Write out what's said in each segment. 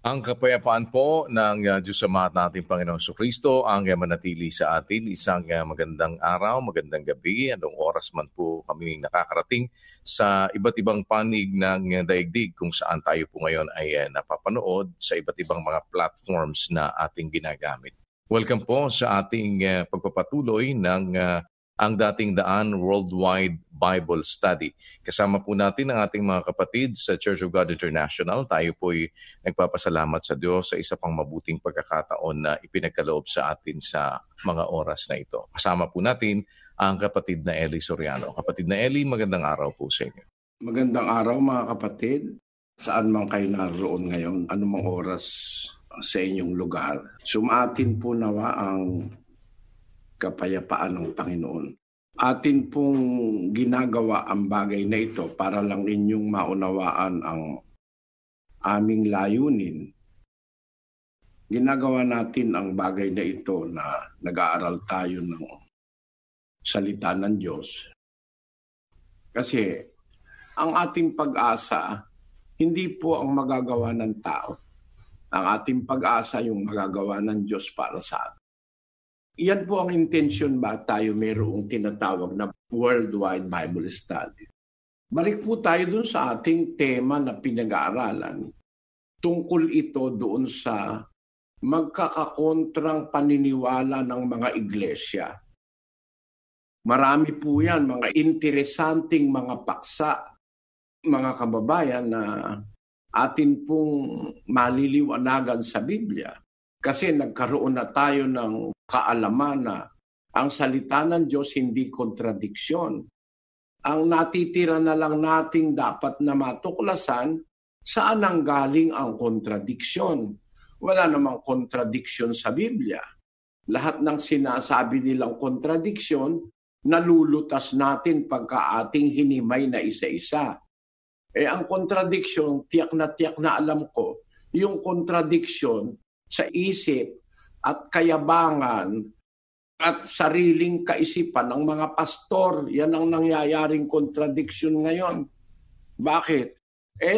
Ang kapayapaan po ng Diyos Ama at nating Panginoong Kristo ang manatili sa atin. Isang magandang araw, magandang gabi, anong oras man po kami nakakarating sa iba't ibang panig ng daigdig kung saan tayo po ngayon ay napapanood sa iba't ibang mga platforms na ating ginagamit. Welcome po sa ating pagpapatuloy ng ang dating daan Worldwide Bible Study. Kasama po natin ang ating mga kapatid sa Church of God International. Tayo po'y nagpapasalamat sa Diyos sa isa pang mabuting pagkakataon na ipinagkaloob sa atin sa mga oras na ito. Kasama po natin ang kapatid na Eli Soriano. Kapatid na Eli, magandang araw po sa inyo. Magandang araw mga kapatid. Saan man kayo naroon ngayon, anumang oras sa inyong lugar. Sumaatin po nawa ang kapayapaan ng Panginoon. Atin pong ginagawa ang bagay na ito para lang inyong maunawaan ang aming layunin. Ginagawa natin ang bagay na ito na nag-aaral tayo ng salita ng Diyos. Kasi ang ating pag-asa, hindi po ang magagawa ng tao. Ang ating pag-asa yung magagawa ng Diyos para sa atin. Yan po ang intention ba tayo mayroong tinatawag na Worldwide Bible Study. Balik po tayo dun sa ating tema na pinag-aaralan. Tungkol ito doon sa magkakakontrang paniniwala ng mga iglesia. Marami po yan, mga interesanting mga paksa, mga kababayan na atin pong maliliwanagan sa Biblia. Kasi nagkaroon na tayo ng kaalaman na ang salita ng Diyos hindi kontradiksyon. Ang natitira na lang nating dapat na matuklasan, saan ang galing ang kontradiksyon? Wala namang kontradiksyon sa Biblia. Lahat ng sinasabi nilang kontradiksyon, nalulutas natin pagka ating hinimay na isa-isa. Ang kontradiksyon, tiyak na alam ko, yung kontradiksyon sa isip at kayabangan at sariling kaisipan ng mga pastor. Yan ang nangyayaring contradiction ngayon. Bakit?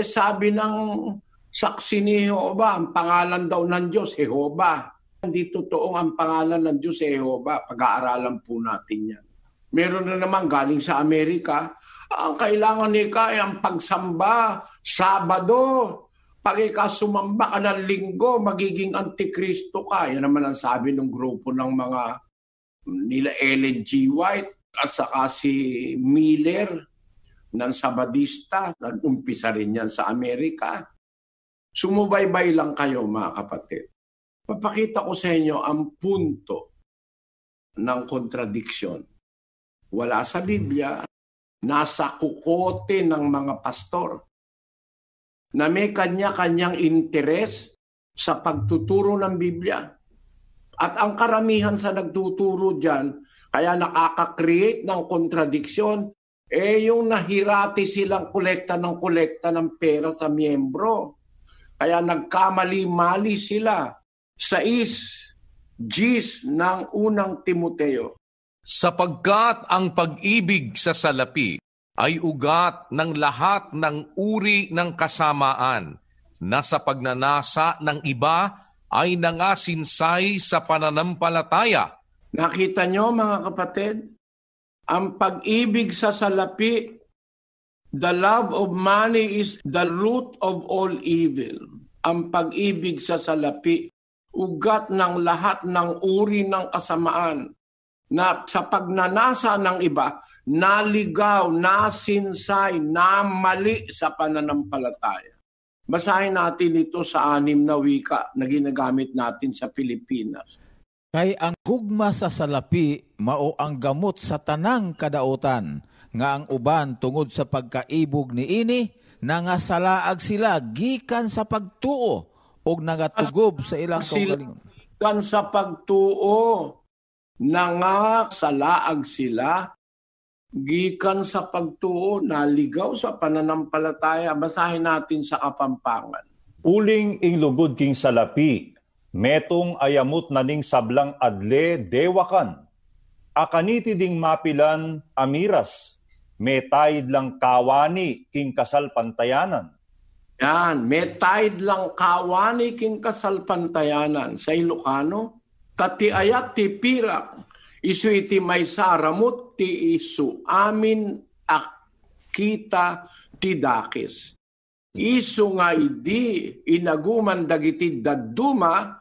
Sabi ng saksi ni Jehova, ang pangalan daw ng Diyos, Jehova. Hindi totoong ang pangalan ng Diyos, Jehova. Pag-aaralan po natin yan. Meron na naman galing sa Amerika, ang kailangan ni ay ang pagsamba, Sabado. Pag sumamba ka ng linggo, magiging antikristo ka. Yan naman ang sabi ng grupo ng mga nila Ellen G. White at saka si Miller ng Sabadista. Nag-umpisa rin yan sa Amerika. Sumubaybay lang kayo mga kapatid. Papakita ko sa inyo ang punto ng kontradiksyon. Wala sa Biblia, nasa kukote ng mga pastor na may kanya-kanyang interes sa pagtuturo ng Biblia. At ang karamihan sa nagtuturo dyan, kaya nakaka-create ng kontradiksyon, yung nahirati silang kolekta ng pera sa miyembro. Kaya nagkamali-mali sila. 6 Gs ng unang Timoteo. Sapagkat ang pag-ibig sa salapi ay ugat ng lahat ng uri ng kasamaan na sa pagnanasa ng iba ay nangasinsay sa pananampalataya. Nakita nyo mga kapatid? Ang pag-ibig sa salapi, the love of money is the root of all evil. Ang pag-ibig sa salapi, ugat ng lahat ng uri ng kasamaan na sa pagnanasa ng iba, naligaw, nasinsay, namali sa pananampalataya. Basahin natin ito sa 6 na wika na ginagamit natin sa Pilipinas. Kay ang gugma sa salapi, mao ang gamot sa tanang kadautan, nga ang uban tungod sa pagkaibog ni ini, nangasalaag sila gikan sa pagtuo, o nangatugob sa ilang kaugalingon. Gikan sa pagtuo, nangasalaag sila, gikan sa pagtuo, naligaw sa pananampalataya. Basahin natin sa Kapampangan. Uling ing lugod king salapi, metong ayamot naning sablang adle dewakan. Akaniti ding mapilan amiras, metayid lang kawani king kasal pantayanan. Yan, metayid lang kawani king kasalpantayanan sa Ilocano, tati ayat ti pirak, isu iti may saramut ti isu amin akita ti dakis. Isu nga idi inaguman dagiti dadduma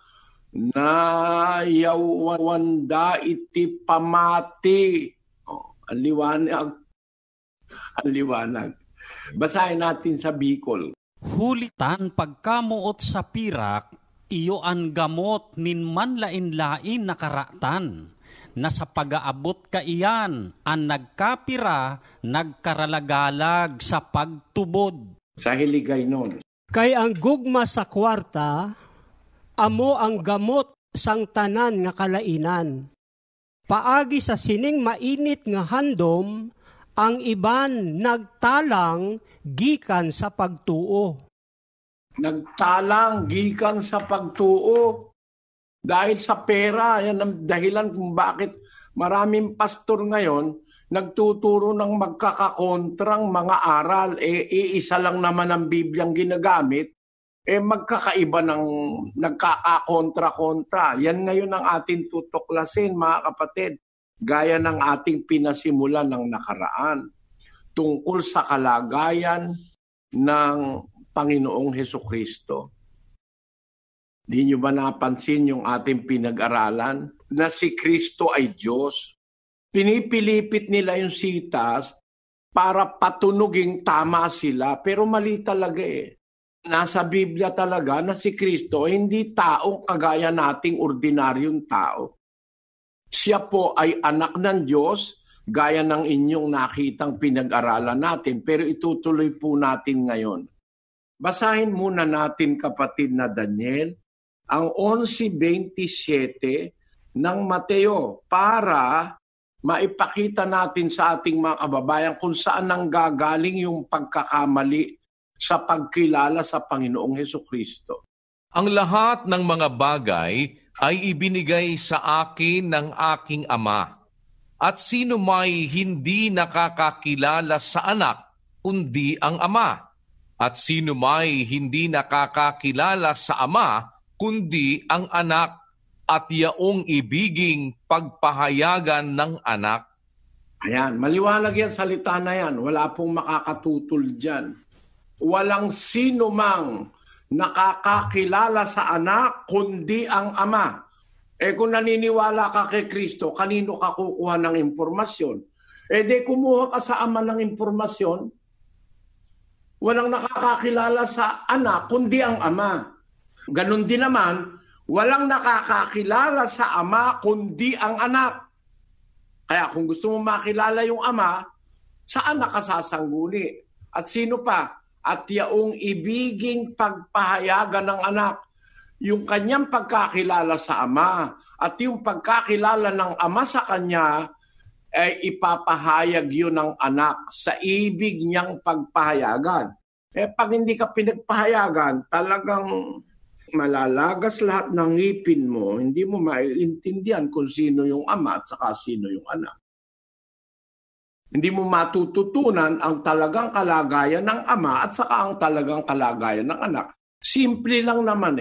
na yawanda iti pamati. Ang liwanag. Basahin natin sa Bicol. Hulitan pagkamuot sa pirak, iyo ang gamot nin manlain-lain nakaratan, na sa pag-aabot ka iyan, ang nagkapira, nagkaralagalag sa pagtubod. Sa hiligay nun. Kay ang gugma sa kwarta, amo ang gamot sang tanan nga kalainan. Paagi sa sining mainit nga handom, ang iban nagtalang gikan sa pagtuo. Nagtalang gikan sa pagtuo. Dahil sa pera, yan ang dahilan kung bakit maraming pastor ngayon nagtuturo ng magkakakontrang mga aral. Iisa lang naman ang Bibliang ginagamit, magkakaiba ng nagkakakontra-kontra. Yan ngayon ang ating tutuklasin, mga kapatid. Gaya ng ating pinasimulan ng nakaraan tungkol sa kalagayan ng Panginoong Hesukristo. Di nyo ba napansin yung ating pinag-aralan na si Kristo ay Diyos? Pinipilipit nila yung sitas para patunuging tama sila, pero mali talaga eh. Nasa Biblia talaga na si Kristo hindi taong kagaya nating ordinaryong tao. Siya po ay anak ng Diyos, gaya ng inyong nakitang pinag-aralan natin, pero itutuloy po natin ngayon. Basahin muna natin, kapatid na Daniel, ang 11:27 ng Mateo para maipakita natin sa ating mga kababayan kung saan nanggagaling yung pagkakamali sa pagkilala sa Panginoong Hesukristo. Ang lahat ng mga bagay ay ibinigay sa akin ng aking Ama. At sino may hindi nakakakilala sa anak, kundi ang Ama. At sino may hindi nakakakilala sa Ama, kundi ang anak, at yaong ibiging pagpahayagan ng anak. Ayan, maliwanag yan salita na yan. Wala pong makakatutol dyan. Walang sino mang nakakakilala sa anak, kundi ang Ama. Kung naniniwala ka kay Kristo, kanino ka kukuha ng impormasyon? Di kumuha ka sa Ama ng impormasyon. Walang nakakakilala sa anak, kundi ang Ama. Ganon din naman, walang nakakakilala sa Ama, kundi ang anak. Kaya kung gusto mo makilala yung Ama, sa anak ka sasangguni. At sino pa? At yaong ibiging pagpahayagan ng anak, yung kanyang pagkakilala sa Ama at yung pagkakilala ng Ama sa kanya ay ipapahayag yun ng anak sa ibig niyang pagpahayagan. Pag hindi ka pinagpahayagan, talagang malalagas lahat ng ngipin mo, hindi mo maiintindihan kung sino yung Ama at saka sino yung anak. Hindi mo matututunan ang talagang kalagayan ng Ama at saka ang talagang kalagayan ng anak. Simple lang naman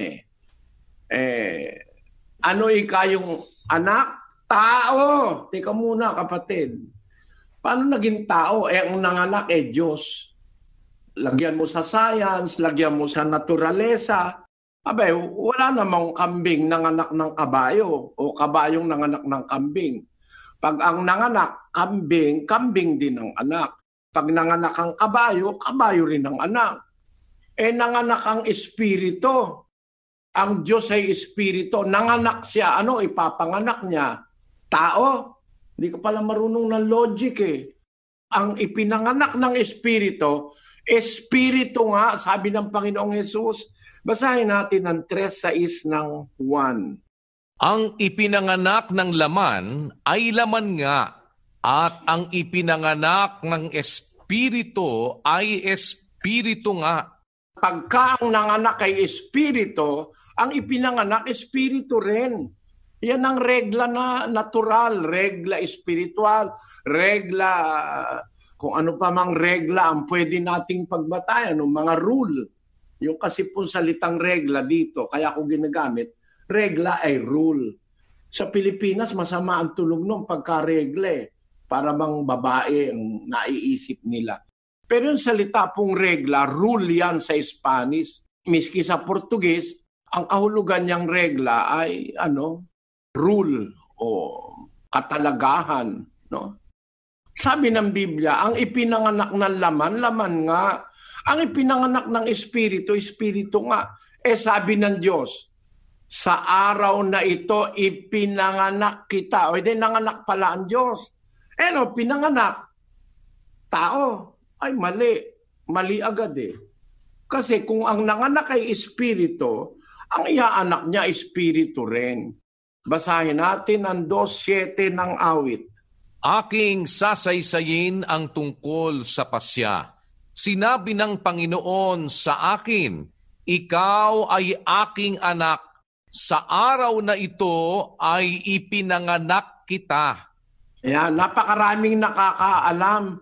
ano yung anak? Tao! Teka muna, kapatid. Paano naging tao? Ang nanganak Diyos. Lagyan mo sa science, lagyan mo sa naturalesa. Wala namang kambing nanganak ng kabayo o kabayong nanganak ng kambing. Pag ang nanganak, kambing, kambing din ang anak. Pag nanganak ang kabayo, kabayo rin ang anak. Nanganak ang espiritu. Ang Diyos ay espiritu. Nanganak siya. Ano ipapanganak niya? Tao. Hindi ka pala marunong ng logic Ang ipinanganak ng espiritu, espiritu nga, sabi ng Panginoong Hesus. Basahin natin ang 3:6 ng 1. Ang ipinanganak ng laman ay laman nga, at ang ipinanganak ng espiritu ay espiritu nga. Pagka ang nanganak ay espiritu, ang ipinanganak espiritu rin. Yan ang regla na natural, regla espiritual, regla, kung ano pa mang regla ang pwede nating pagbatayan, ng mga rule. Yung kasi pong salitang regla dito, kaya ako ginagamit, regla ay rule. Sa Pilipinas, masama ang tunog nung pagka-regle. Para bang babae ang naiisip nila. Pero yung salita pong regla, rule yan sa Spanish. Miski sa Portuguese, ang kahulugan niyang regla ay rule o katalagahan. No? Sabi ng Biblia, ang ipinanganak ng laman nga. Ang ipinanganak ng espiritu nga. Sabi ng Diyos, sa araw na ito, ipinanganak kita. O hindi, nanganak pala ang Diyos. Pinanganak. Tao. Ay, mali. Mali agad Kasi kung ang nanganak ay espiritu, ang iaanak niya espiritu rin. Basahin natin ang 2:7 ng awit. Aking sasaysayin ang tungkol sa pasya. Sinabi ng Panginoon sa akin, ikaw ay aking anak. Sa araw na ito ay ipinanganak kita. Ayan, napakaraming nakakaalam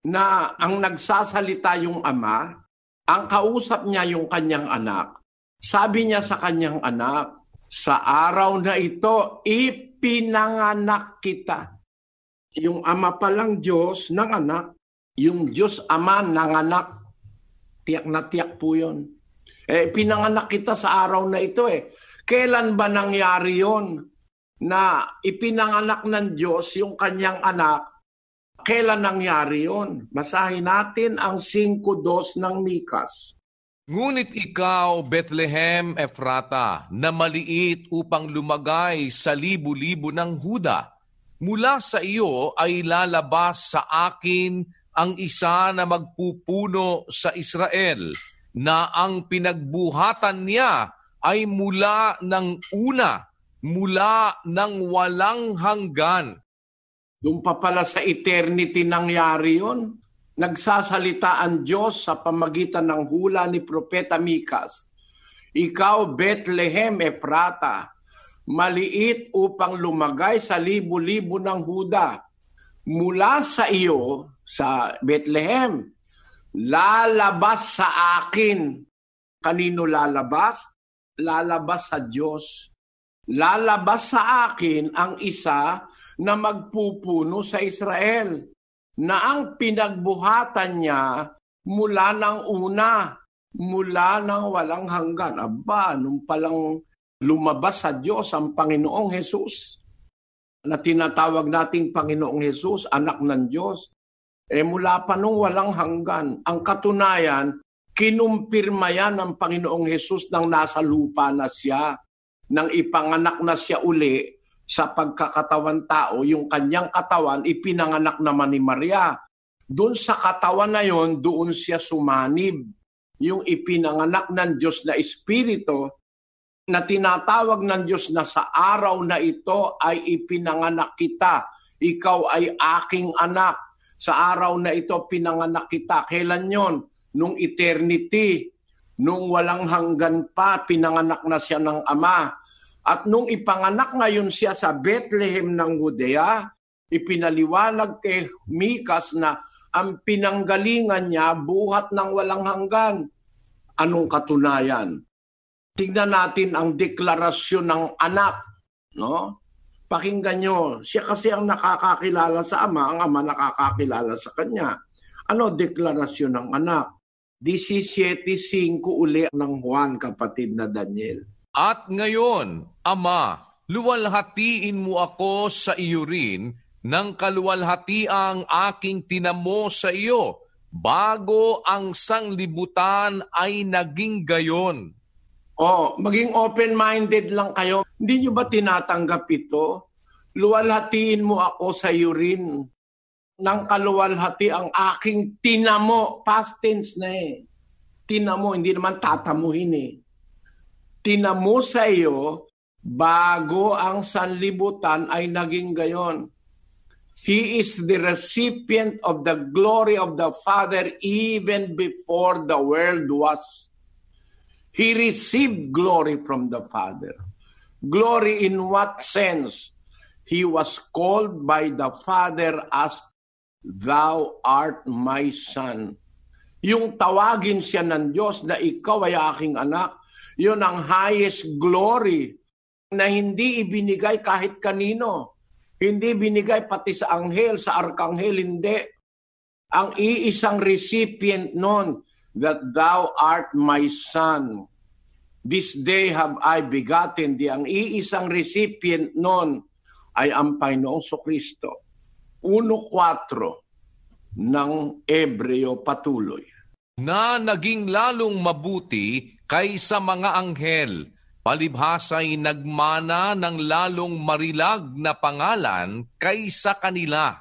na ang nagsasalita yung ama, ang kausap niya yung kanyang anak. Sabi niya sa kanyang anak, sa araw na ito, ipinanganak kita. Yung ama palang Diyos ng anak, yung Diyos Ama ng anak, tiyak na tiyak po yun. Pinanganak kita sa araw na ito Kailan ba nangyari yun na ipinanganak ng Diyos yung kanyang anak? Kailan nangyari yun? Basahin natin ang 5:2 ng Mikas. Ngunit ikaw, Bethlehem Ephrata, na maliit upang lumagay sa libu-libo ng Huda, mula sa iyo ay lalabas sa akin ang isa na magpupuno sa Israel, na ang pinagbuhatan niya ay mula ng una, mula ng walang hanggan. Doon pa pala sa eternity nangyari yun. Nagsasalita ang Diyos sa pamagitan ng hula ni Propeta Mikas. Ikaw, Bethlehem Ephrata, maliit upang lumagay sa libu-libo ng Huda. Mula sa iyo, sa Bethlehem, lalabas sa akin. Kanino lalabas? Lalabas sa Diyos. Lalabas sa akin ang isa na magpupuno sa Israel, na ang pinagbuhatan niya mula ng una, mula ng walang hanggan. Aba, nung palang lumabas sa Diyos ang Panginoong Hesus, na tinatawag nating Panginoong Hesus, anak ng Diyos, mula pa nung walang hanggan. Ang katunayan, kinumpirma yan ng Panginoong Hesus nang nasa lupa na siya, nang ipanganak na siya uli sa pagkakatawan tao, yung kanyang katawan ipinanganak naman ni Maria. Doon sa katawan na yon, doon siya sumanib. Yung ipinanganak ng Diyos na Espiritu, na tinatawag ng Diyos na sa araw na ito ay ipinanganak kita. Ikaw ay aking anak. Sa araw na ito pinanganak kita. Kailan yon? Nung eternity. Nung walang hanggan pa, pinanganak na siya ng Ama. At nung ipanganak ngayon siya sa Bethlehem ng Judea, ipinaliwanag kay Mikas na ang pinanggalingan niya buhat ng walang hanggan. Anong katunayan? Tingnan natin ang deklarasyon ng anak. No? Pakinggan nyo, siya kasi ang nakakakilala sa Ama, ang Ama nakakakilala sa kanya. Ano deklarasyon ng anak? 17:5 uli ng Juan, kapatid na Daniel. At ngayon, Ama, luwalhatiin mo ako sa iyo rin ng kaluwalhatiang aking tinamo sa iyo, bago ang sanglibutan ay naging gayon. Maging open-minded lang kayo. Hindi nyo ba tinatanggap ito? Luwalhatiin mo ako sa iyo rin ng kaluwalhati ang aking tinamo. Past tense na Tinamo, hindi naman tatamuhin Tinamo sa iyo bago ang sanlibutan ay naging gayon. He is the recipient of the glory of the Father even before the world was. He received glory from the Father. Glory in what sense? He was called by the Father as, "Thou art my Son." Yung tawagin siya ng Diyos na ikaw ay aking anak, yun ang highest glory na hindi ibinigay kahit kanino. Hindi binigay pati sa anghel, sa arkanghel, hindi. Ang iisang recipient nun, that thou art my son. This day have I begotten thee. Ang iisang recipient nun ay ang Panginoong Kristo. 1:4 ng Ebreo patuloy. Na naging lalong mabuti kaysa mga anghel, palibhasa'y nagmana ng lalong marilag na pangalan kaysa kanila.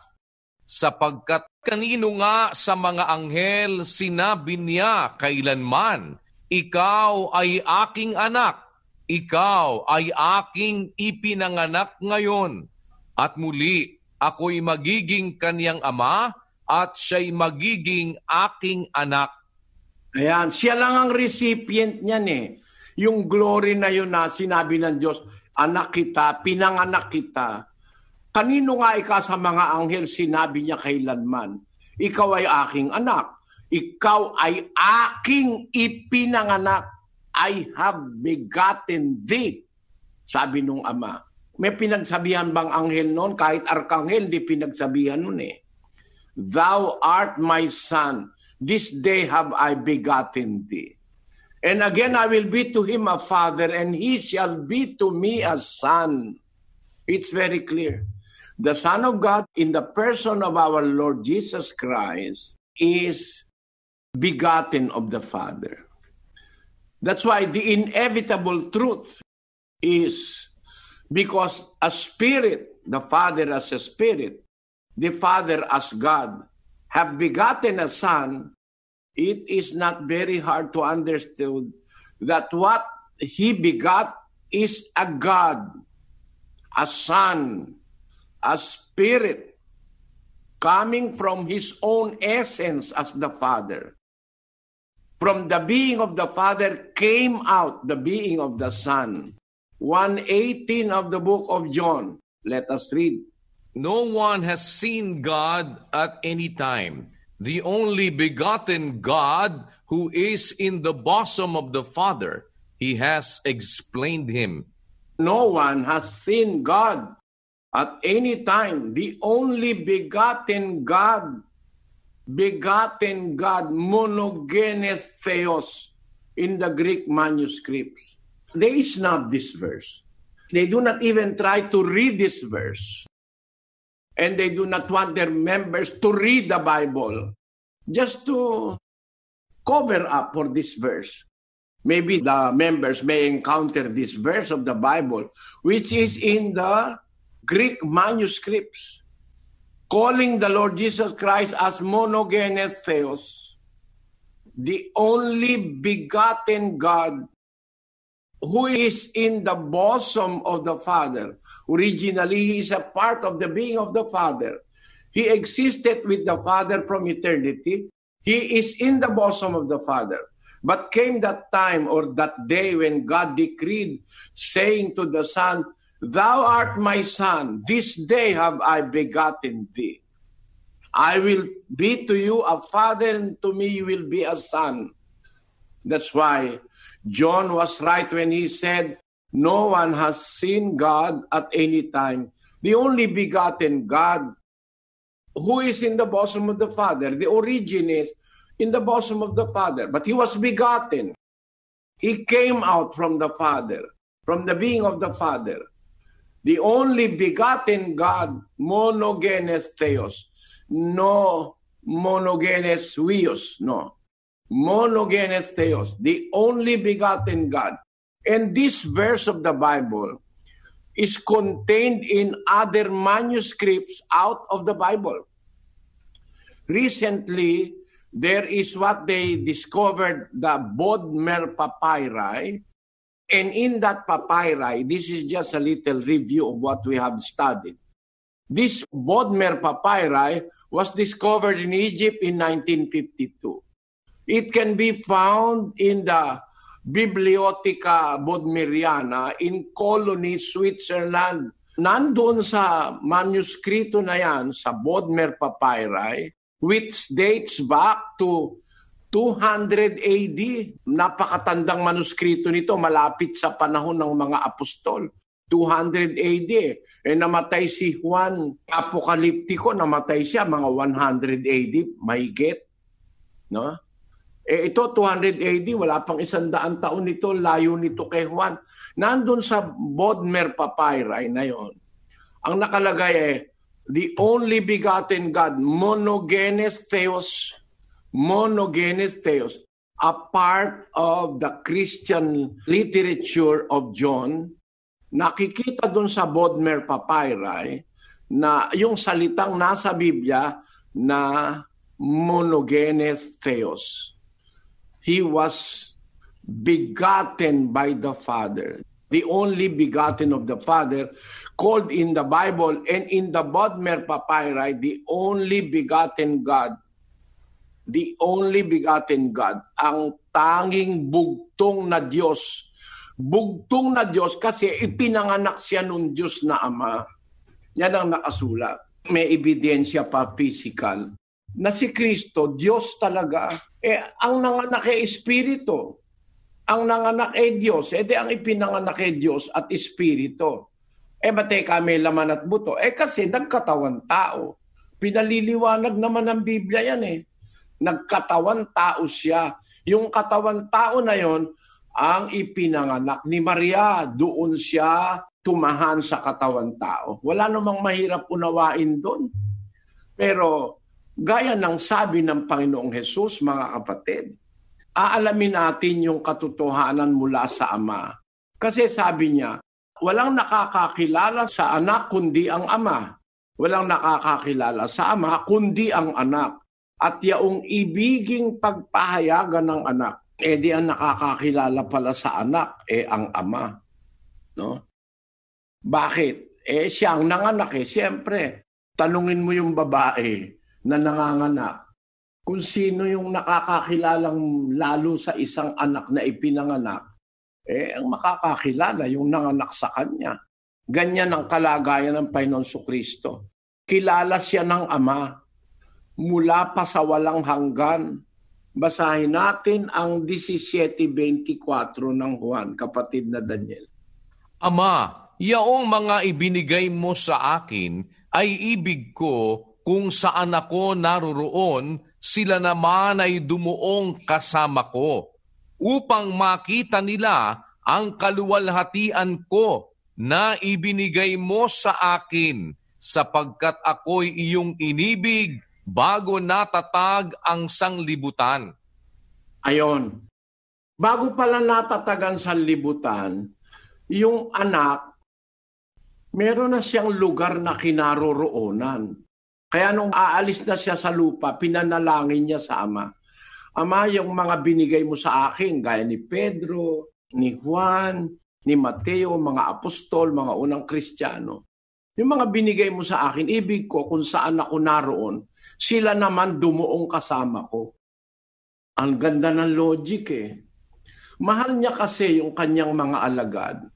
Sapagkat kanino nga sa mga anghel sinabi niya kailanman, ikaw ay aking anak, ikaw ay aking ipinanganak ngayon. At muli, ako'y magiging kaniyang ama at siya'y magiging aking anak. Ayan, siya lang ang recipient niyan eh. Yung glory na yun na sinabi ng Diyos, anak kita, pinanganak kita. Kanino nga ika sa mga anghel sinabi niya kailanman, ikaw ay aking anak, ikaw ay aking ipinanganak, I have begotten thee, sabi nung ama. May pinagsabihan bang anghel noon? Kahit arkanghel, di pinagsabihan noon eh. Thou art my son, this day have I begotten thee. And again, I will be to him a father, and he shall be to me a son. It's very clear. The Son of God, in the person of our Lord Jesus Christ, is begotten of the Father. That's why the inevitable truth is because a spirit, the Father as a spirit, the Father as God, have begotten a Son. It is not very hard to understand that what He begot is a God, a Son, a Spirit, coming from His own essence as the Father. From the being of the Father came out the being of the Son. 1:18 of the book of John. Let us read. No one has seen God at any time. The only begotten God who is in the bosom of the Father, He has explained Him. No one has seen God at any time. The only begotten God, monogenes theos in the Greek manuscripts. They snub this verse. They do not even try to read this verse. And they do not want their members to read the Bible just to cover up for this verse. Maybe the members may encounter this verse of the Bible, which is in the Greek manuscripts, calling the Lord Jesus Christ as monogenes theos, the only begotten God who is in the bosom of the Father. Originally, He is a part of the being of the Father. He existed with the Father from eternity. He is in the bosom of the Father. But came that time or that day when God decreed, saying to the Son, Thou art my Son, this day have I begotten thee. I will be to you a father, and to me you will be a son. That's why John was right when he said, no one has seen God at any time. The only begotten God who is in the bosom of the Father, the origin is in the bosom of the Father. But He was begotten. He came out from the Father, from the being of the Father. The only begotten God, monogenes theos, no monogenes huios, no. Monogenes theos, the only begotten God. And this verse of the Bible is contained in other manuscripts out of the Bible. Recently, there is what they discovered, the Bodmer papyri. And in that papyri, this is just a little review of what we have studied. This Bodmer papyri was discovered in Egypt in 1952. It can be found in the Bibliotheca Bodmeriana in Colony, Switzerland. Nandun sa manuskrito na yan, sa Bodmer papyri, which dates back to 200 AD. Napakatandang manuskrito nito, malapit sa panahon ng mga apostol. 200 AD. Namatay si Juan Apokaliptiko, namatay siya mga 100 AD, mahigit. No? Ito 200 AD, wala pang 100 taon nito, layo nito kay Juan. Nandun sa Bodmer Papyri na yon, ang nakalagay the only begotten God, monogenes theos, a part of the Christian literature of John. Nakikita dun sa Bodmer Papyri na yung salitang nasa Biblia na monogenes theos. He was begotten by the Father. The only begotten of the Father, called in the Bible and in the Bodmer Papyri, the only begotten God. The only begotten God. Ang tanging bugtong na Diyos. Bugtong na Diyos kasi ipinanganak siya nung Diyos na Ama. Yan ang nakasulat. May ebidensya pa physical na si Kristo, Diyos talaga. Ang nanganak ay Espiritu. Ang nanganak ay Diyos. Ang ipinanganak ay Diyos at Espiritu. Batay kami laman at buto. Kasi nagkatawan tao. Pinaliliwanag naman ng Biblia yan Nagkatawan tao siya. Yung katawan tao na yon ang ipinanganak ni Maria. Doon siya tumahan sa katawan tao. Wala namang mahirap unawain doon. Pero gaya ng sabi ng Panginoong Hesus, mga kapatid, aalamin natin yung katotohanan mula sa Ama. Kasi sabi niya, walang nakakakilala sa anak kundi ang Ama. Walang nakakakilala sa Ama kundi ang anak. At yaong ibiging pagpahayagan ng anak, di ang nakakakilala pala sa anak, ang Ama. No? Bakit? Siya ang nanganak Siyempre, tanungin mo yung babae na nanganganak, kung sino yung nakakakilalang lalo sa isang anak na ipinanganak, ang makakakilala yung nanganak sa kanya. Ganyan ang kalagayan ng Panginoon Kristo. Kilala siya ng Ama mula pa sa walang hanggan. Basahin natin ang 17:24 ng Juan, kapatid na Daniel. Ama, yaong mga ibinigay mo sa akin ay ibig ko. Kung saan ako naroroon, sila naman ay dumuong kasama ko, upang makita nila ang kaluwalhatian ko na ibinigay mo sa akin, sapagkat ako'y iyong inibig bago natatag ang sanglibutan. Ayon, bago pala natatag ang sanlibutan, yung anak, meron na siyang lugar na kinaroroonan. Kaya nung aalis na siya sa lupa, pinanalangin niya sa Ama. Ama, yung mga binigay mo sa akin, gaya ni Pedro, ni Juan, ni Mateo, mga apostol, mga unang Kristiyano. Yung mga binigay mo sa akin, ibig ko kung saan ako naroon, sila naman dumuong kasama ko. Ang ganda ng logic Mahal niya kasi yung kanyang mga alagad.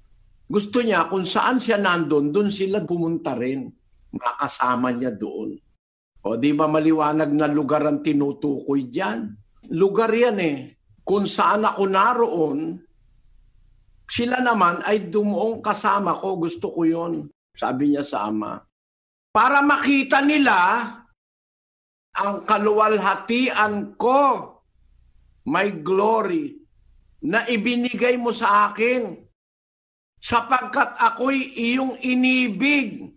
Gusto niya kung saan siya nandun, doon sila pumunta rin. Makasama niya doon. Di ba maliwanag na lugar ang tinutukoy dyan? Lugar yan Kung saan ako naroon, sila naman ay dumuong kasama ko. Gusto ko yon, sabi niya sa Ama. Para makita nila ang kaluwalhatian ko, my glory, na ibinigay mo sa akin, sapagkat ako'y iyong inibig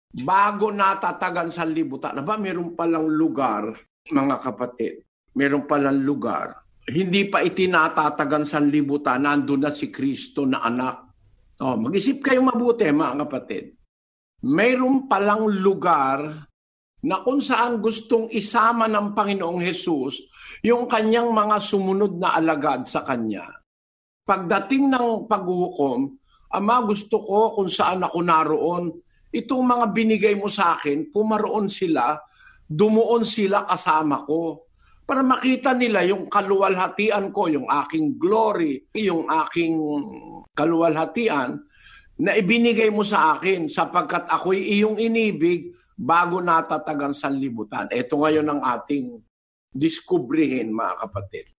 bago natatagan sa libutan. Meron palang lugar, mga kapatid. Meron palang lugar. Hindi pa itinatatagan sa libutan, nandun na si Kristo na anak. Mag-isip kayo mabuti, mga kapatid. Meron palang lugar na kung saan gustong isama ng Panginoong Hesus yung kanyang mga sumunod na alagad sa kanya. Pagdating ng paghuhukom, Ama, gusto ko kung saan ako naroon, itong mga binigay mo sa akin, pumaroon sila, dumuon sila kasama ko. Para makita nila yung kaluwalhatian ko, yung aking glory, yung aking kaluwalhatian na ibinigay mo sa akin sapagkat ako'y iyong inibig bago natatag ang sanlibutan. Ito ngayon ang ating diskubrihin, mga kapatid.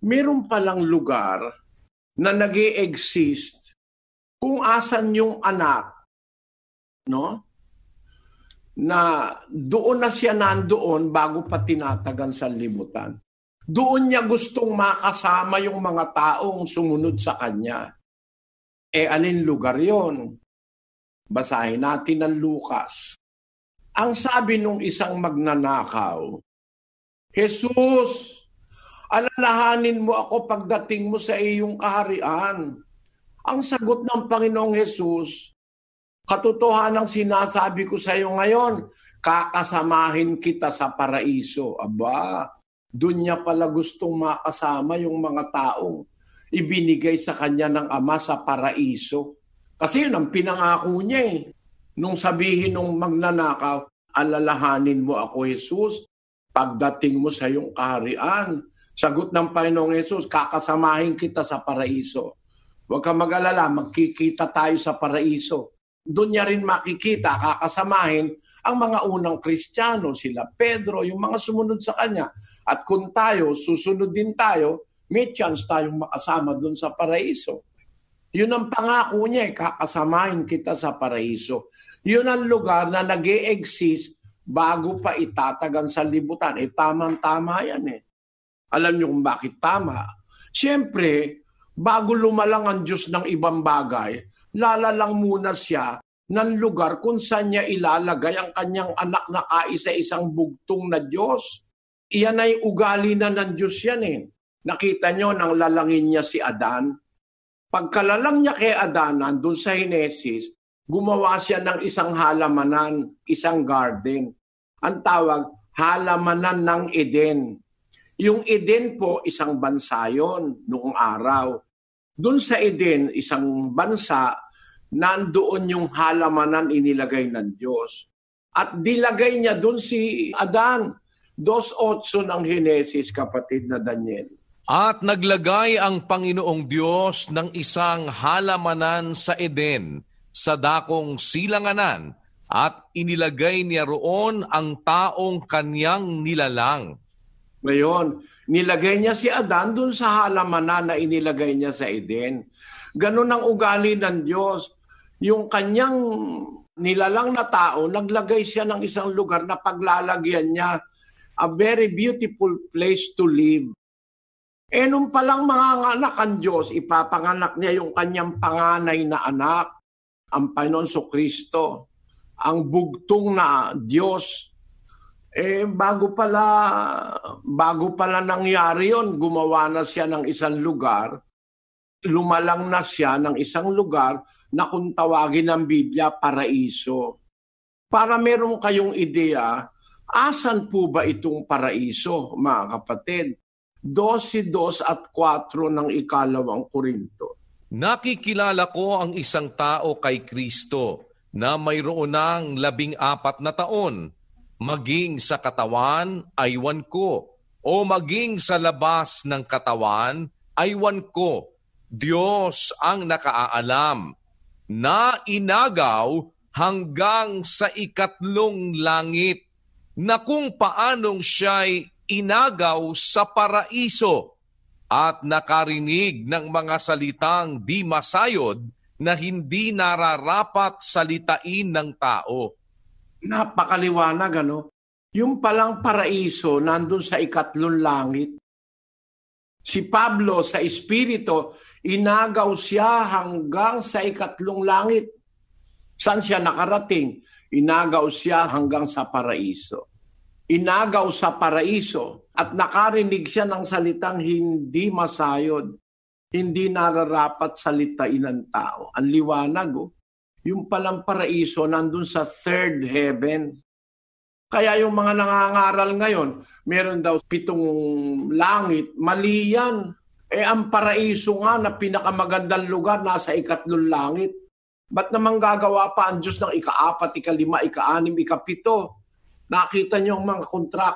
Meron palang lugar na nag-e-exist kung asan yung anak, no? Na doon na siya nandoon bago pa tinatagan sa libutan. Doon niya gustong makasama yung mga taong sumunod sa kanya. Alin lugar yon? Basahin natin ang Lucas. Ang sabi nung isang magnanakaw, Jesus, alalahanin mo ako pagdating mo sa iyong kaharian. Ang sagot ng Panginoong Jesus, katotohanang sinasabi ko sa iyo ngayon, kakasamahin kita sa paraiso. Aba, doon niya pala gustong makasama yung mga taong ibinigay sa kanya ng Ama sa paraiso. Kasi yun ang pinangako niya . Nung sabihin nung magnanakaw, alalahanin mo ako, Jesus, pagdating mo sa iyong kaharian. Sagot ng Panginoong Jesus, kakasamahin kita sa paraiso. Huwag kang mag-alala, magkikita tayo sa paraiso. Doon niya rin makikita, kakasamahin ang mga unang Kristiyano, sila Pedro, yung mga sumunod sa kanya. At kung tayo, susunod din tayo, may chance tayong makasama doon sa paraiso. Yun ang pangako niya, kakasamahin kita sa paraiso. Yun ang lugar na nag-e-exist bago pa itatagan sa libutan. Tamang-tama yan . Alam niyo kung bakit tama? Siyempre, bago lumalang ang Diyos ng ibang bagay, lalalang muna siya ng lugar kung saan niya ilalagay ang kanyang anak na kaisa-isang bugtong na Diyos. Iyan ay ugali na ng Diyos yan . Nakita niyo nang lalangin niya si Adan. Pagkalalang niya kay Adan, nandun sa Henesis, gumawa siya ng isang halamanan, isang garden. Ang tawag, halamanan ng Eden. Yung Eden po, isang bansa yun noong araw. Doon sa Eden, isang bansa, nandoon yung halamanan inilagay ng Diyos. At dilagay niya doon si Adan. 2:8 ng Henesis, kapatid na Daniel. At naglagay ang Panginoong Diyos ng isang halamanan sa Eden, sa dakong silanganan, at inilagay niya roon ang taong kanyang nilalang. Ngayon, nilagay niya si Adan dun sa halamanan na inilagay niya sa Eden. Ganun ang ugali ng Diyos. Yung kanyang nilalang na tao, naglagay siya ng isang lugar na paglalagyan niya a very beautiful place to live. Nung palang mga anak ang Diyos, ipapanganak niya yung kanyang panganay na anak, ang Panginoon Kristo, ang bugtong na Diyos. Bago pala nangyari yon, gumawa na siya ng isang lugar, lumalang na siya ng isang lugar na kung tawagin ng Biblia, paraiso. Para meron kayong ideya, asan po ba itong paraiso, mga kapatid? 12:2 at 4 ng 2 Korinto. Nakikilala ko ang isang tao kay Kristo na mayroon ng 14 na taon. Maging sa katawan, aywan ko. O maging sa labas ng katawan, aywan ko. Diyos ang nakaalam. Na inagaw hanggang sa 3 langit, na kung paanong siya'y inagaw sa paraiso at nakarinig ng mga salitang di masayod na hindi nararapat salitain ng tao. Napakaliwanag, ano? Yung palang paraiso nandun sa 3 langit. Si Pablo sa Espiritu, inagaw siya hanggang sa 3 langit. Saan siya nakarating? Inagaw siya hanggang sa paraiso. Inagaw sa paraiso at nakarinig siya ng salitang hindi masayod, hindi nararapat salitain ng tao. Ang liwanag, yung palang paraiso nandun sa 3rd heaven. Kaya yung mga nangangaral ngayon, meron daw 7 langit, mali yan. Ang paraiso nga na pinakamagandang lugar nasa 3 langit. Ba't naman gagawa pa ang Diyos ng 4, 5, 6, 7? Nakita niyo ang mga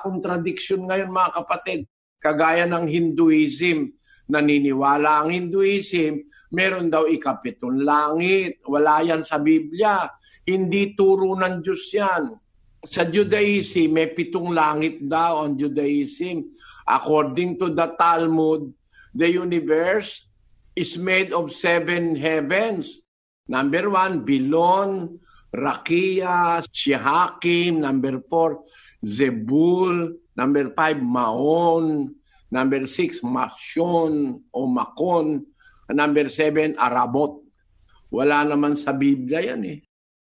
contradiction ngayon, mga kapatid. Kagaya ng Hinduism. Naniniwala ang Hinduism, meron daw 7 langit. Wala yan sa Biblia. Hindi turo ng Diyos yan. Sa Judaism, may 7 langit daw ang Judaism. According to the Talmud, the universe is made of 7 heavens. Number 1, Bilon, Rakia, Shehakim. Number 4, Zebul. Number 5, Maon. Number 6, Mashon o Makon. Number 7, Arabot. Wala naman sa Biblia yan eh.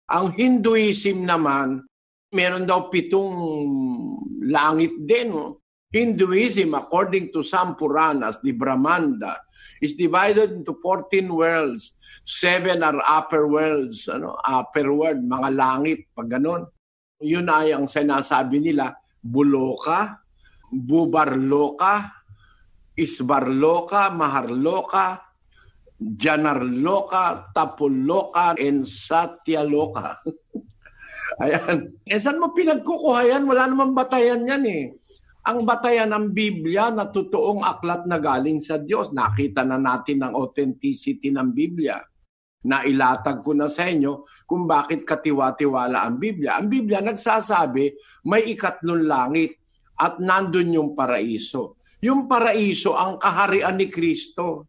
Ang Hinduism naman, meron daw 7 langit din. Oh. Hinduism, according to some Puranas, the Brahmanda, is divided into 14 worlds. 7 are upper worlds, upper world, mga langit, pag ganon. Yun ay ang sinasabi nila, Buloka, Bubarloka, Isbarloka, Maharloka, Janarloka, Tapulloka, and Satyaloka. Ayan. Saan mo pinagkukuha yan? Wala namang batayan yan eh. Ang batayan ng Biblia na totoong aklat na galing sa Diyos. Nakita na natin ang authenticity ng Biblia. Nailatag ko na sa inyo kung bakit katiwa-tiwala ang Biblia. Ang Biblia nagsasabi may 3 langit at nandun yung paraiso. Yung paraiso ang kaharian ni Kristo.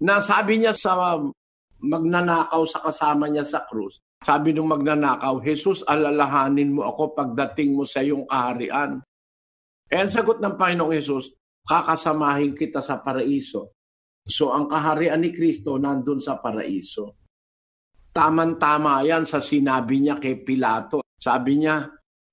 Nasabi niya sa magnanakaw sa kasama niya sa krus, sabi nung magnanakaw, Jesus, alalahanin mo ako pagdating mo sa iyong kaharian. Ang sagot ng Panginoong Jesus, kakasamahin kita sa paraiso. So ang kaharian ni Kristo nandun sa paraiso. Taman-tama yan sa sinabi niya kay Pilato. Sabi niya,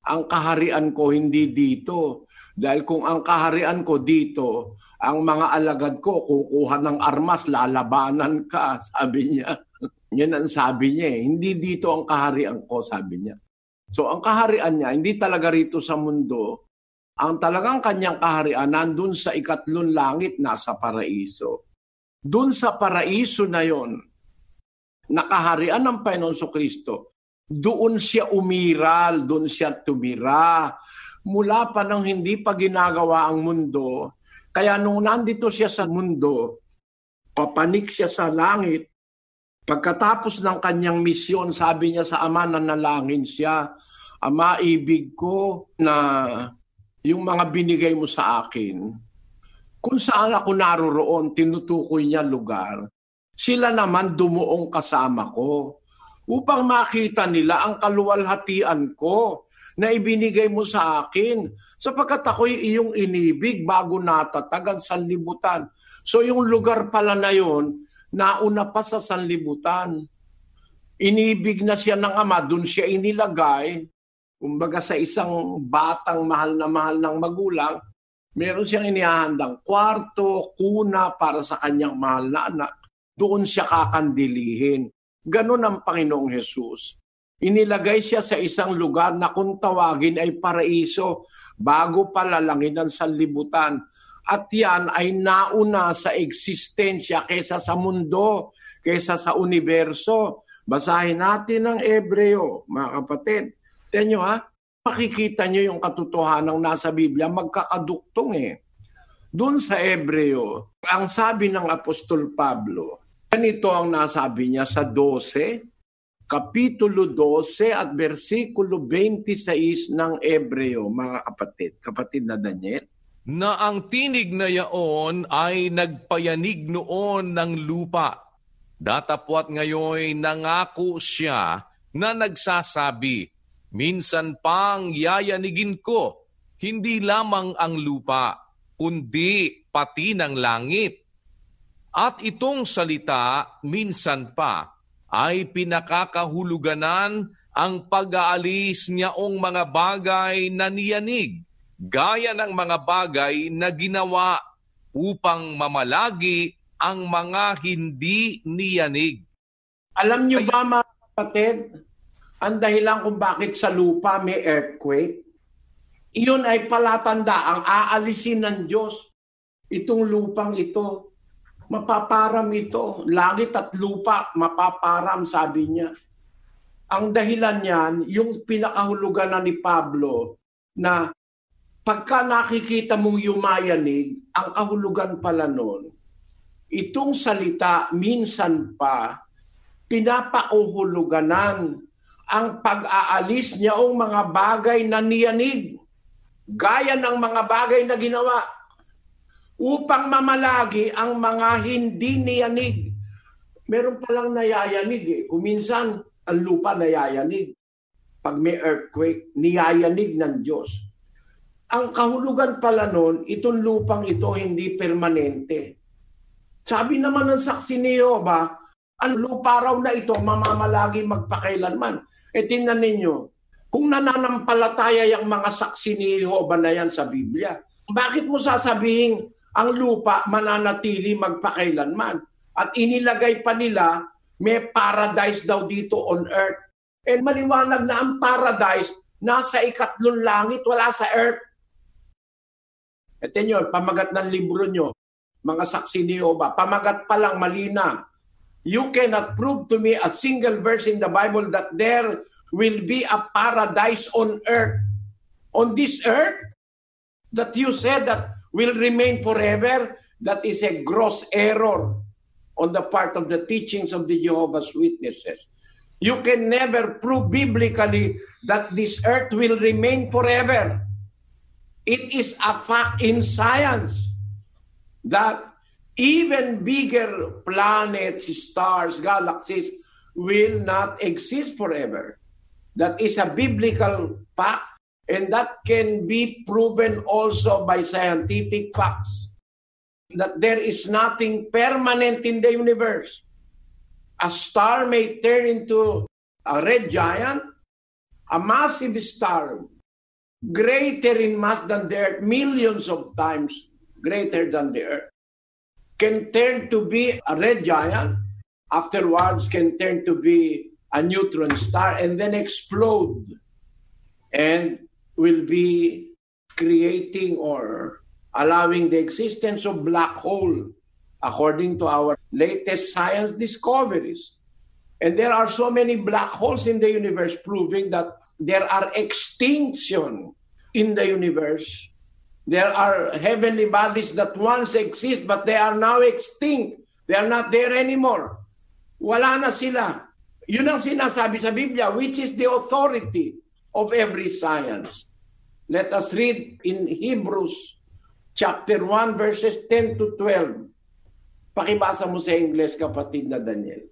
ang kaharian ko hindi dito. Dahil kung ang kaharian ko dito, ang mga alagad ko kukuha ng armas, lalabanan ka, sabi niya. Yan ang sabi niya eh. Hindi dito ang kaharian ko, sabi niya. So ang kaharian niya, hindi talaga rito sa mundo. Ang talagang kanyang kaharian, nandun sa 3 langit, nasa paraiso. Doon sa paraiso na yon, nakaharian ng Panginoon Kristo, doon siya umiral, doon siya tumira. Mula pa nang hindi pa ginagawa ang mundo, kaya nung nandito siya sa mundo, papanik siya sa langit. Pagkatapos ng kanyang misyon, sabi niya sa Ama, nanalangin siya, Ama, ibig ko na yung mga binigay mo sa akin, kung saan ako naroroon, tinutukoy niya lugar, sila naman dumuong kasama ko upang makita nila ang kaluwalhatian ko na ibinigay mo sa akin sapagkat ako'y iyong inibig bago natatag ang sanlibutan. So yung lugar pala na yun, nauna pa sa sanlibutan. Inibig na siya ng Ama, dun siya inilagay. Kumbaga sa isang batang mahal ng magulang, meron siyang inihahandang kwarto, kuna para sa kanyang mahal na anak. Doon siya kakandilihin. Ganon ang Panginoong Jesus. Inilagay siya sa isang lugar na kung tawagin ay paraiso bago palalangin ng sanlibutan. At yan ay nauna sa eksistensya kaysa sa mundo, kaysa sa universo. Basahin natin ang Hebreo, mga kapatid. Tignan nyo makikita nyo yung katotohanan nasa Biblia, magkakaduktong eh. Doon sa Hebreo, ang sabi ng Apostol Pablo, ganito ang nasabi niya sa 12, Kapitulo 12 at versikulo 26 ng Hebreo, mga kapatid na Daniel. Na ang tinig na yaon ay nagpayanig noon ng lupa. Datapwat ngayon nangako siya na nagsasabi, minsan pang yayanigin ko, hindi lamang ang lupa, kundi pati ng langit. At itong salita, minsan pa, ay pinakakahuluganan ang pag-aalis niyaong mga bagay na niyanig, gaya ng mga bagay na ginawa upang mamalagi ang mga hindi niyanig. Alam niyo ba mga kapatid, ang dahilan kung bakit sa lupa may earthquake, iyon ay palatanda ang aalisin ng Diyos. Itong lupang ito, mapaparam ito. Langit at lupa, mapaparam, sabi niya. Ang dahilan niyan, yung pinakahulugan na ni Pablo, na pagka nakikita mong yumayanig, ang kahulugan pala nun, itong salita minsan pa, pinapauhuluganan ang pag-aalis niyaong mga bagay na niyanig. gaya ng mga bagay na ginawa upang mamalagi ang mga hindi niyanig. Meron palang nayayanig eh. Kuminsan, ang lupa nayayanig. Pag may earthquake, niyayanig ng Diyos. Ang kahulugan pala nun, itong lupang ito hindi permanente. Sabi naman ng saksi ni Jehovah, ang lupa raw na ito mamamalagi magpakailanman. Tingnan ninyo, kung nananampalataya yung mga saksi ni Jehovah na yan sa Biblia, bakit mo sasabihin ang lupa mananatili magpakailanman? At inilagay pa nila, may paradise daw dito on earth. And maliwanag na ang paradise nasa ikatlong langit, wala sa earth. Ito nyo, pamagat ng libro nyo, mga saksi ni Jehovah, pamagat pa lang malina. You cannot prove to me a single verse in the Bible that there will be a paradise on earth. On this earth, that you said that will remain forever, that is a gross error on the part of the teachings of the Jehovah's Witnesses. You can never prove biblically that this earth will remain forever. It is a fact in science that even bigger planets, stars, galaxies will not exist forever. That is a biblical fact, and that can be proven also by scientific facts. That there is nothing permanent in the universe. A star may turn into a red giant, a massive star, greater in mass than the Earth, millions of times greater than the Earth, can turn to be a red giant, afterwards can turn to be a neutron star, and then explode, and will be creating or allowing the existence of black hole, according to our latest science discoveries. And there are so many black holes in the universe, proving that there are extinction in the universe. There are heavenly bodies that once exist, but they are now extinct. They are not there anymore. Wala na sila. Yun ang sinasabi sa Biblia, which is the authority of every science. Let us read in Hebrews chapter 1, verses 10 to 12. Pakibasa mo sa English, kapatid na Daniel.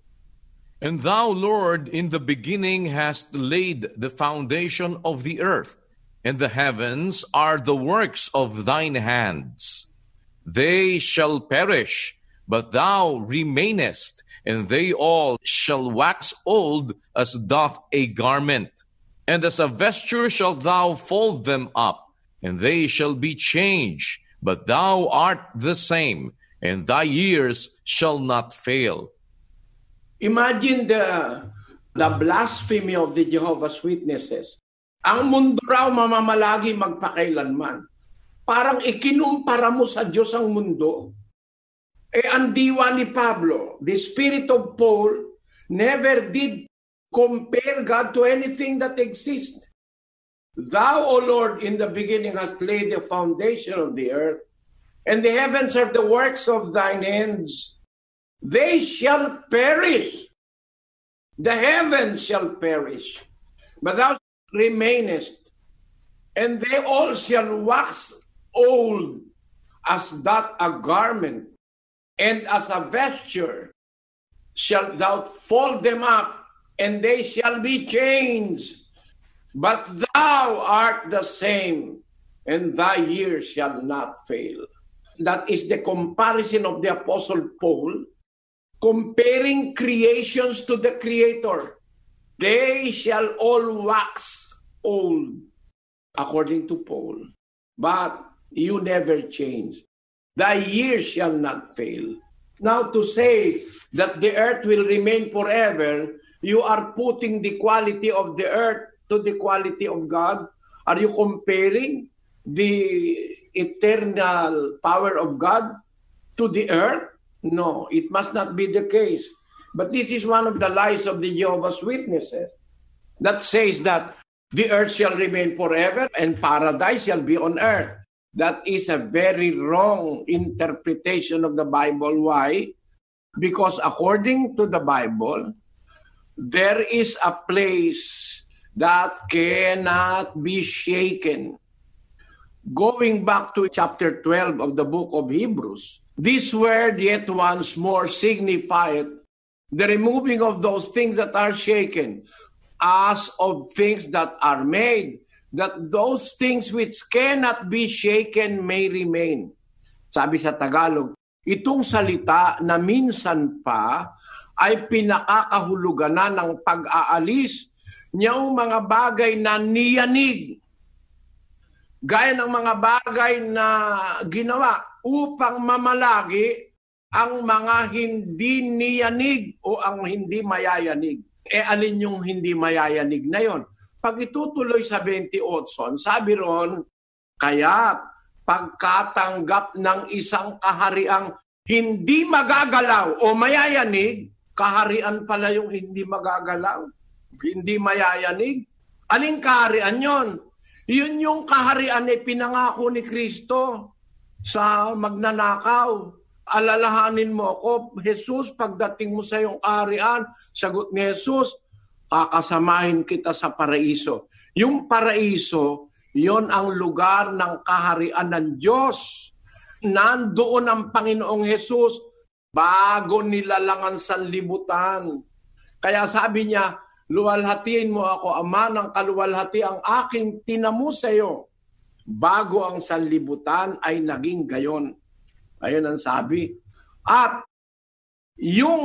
And thou, Lord, in the beginning hast laid the foundation of the earth, and the heavens are the works of thine hands. They shall perish, but thou remainest, and they all shall wax old as doth a garment. And as a vesture shalt thou fold them up, and they shall be changed, but thou art the same, and thy years shall not fail. Imagine the blasphemy of the Jehovah's Witnesses. Ang mundo raw mamamalagi magpakailanman. Parang ikinumpara mo sa Diyos ang mundo. Ang diwa ni Pablo, the spirit of Paul, never did compare God to anything that exists. Thou, O Lord, in the beginning hast laid the foundation of the earth, and the heavens are the works of thine hands. They shall perish. The heavens shall perish. But thou remainest, and they all shall wax old as doth a garment, and as a vesture shalt thou fold them up, and they shall be changed. But thou art the same, and thy years shall not fail. That is the comparison of the Apostle Paul, comparing creations to the Creator. They shall all wax old, according to Paul. But you never change. Thy years shall not fail. Now to say that the earth will remain forever, you are putting the quality of the earth to the quality of God. Are you comparing the eternal power of God to the earth? No, it must not be the case. But this is one of the lies of the Jehovah's Witnesses that says that the earth shall remain forever and paradise shall be on earth. That is a very wrong interpretation of the Bible. Why? Because according to the Bible, there is a place that cannot be shaken. going back to chapter 12 of the book of Hebrews, this word yet once more signified the removing of those things that are shaken, as of things that are made, that those things which cannot be shaken may remain. Sabi sa Tagalog, itong salita na minsan pa ay pinakakahulugan na ng pag-aalis niyang mga bagay na niyanig, gaya ng mga bagay na ginawa upang mamalagi ang mga hindi niyanig o ang hindi mayayanig. Alin yung hindi mayayanig na yon? Pag itutuloy sa 28, sabi ron, kaya pagkatanggap ng isang kahariang hindi magagalaw o mayayanig, kaharian pala yung hindi magagalaw, hindi mayayanig. Aling kaharian yon? Yun yung kaharian na pinangako ni Kristo sa magnanakaw. Alalahanin mo ako, Jesus, pagdating mo sa iyong kaharian, sagot ni Jesus, kakasamahin kita sa paraiso. Yung paraiso, yon ang lugar ng kaharian ng Diyos. Nandoon ang Panginoong Jesus bago nilalangan sanlibutan. Kaya sabi niya, luwalhatiin mo ako, Ama, ng kaluwalhati ang aking tinamu sa iyo. Bago ang sanlibutan ay naging gayon. Ayun ang sabi. At yung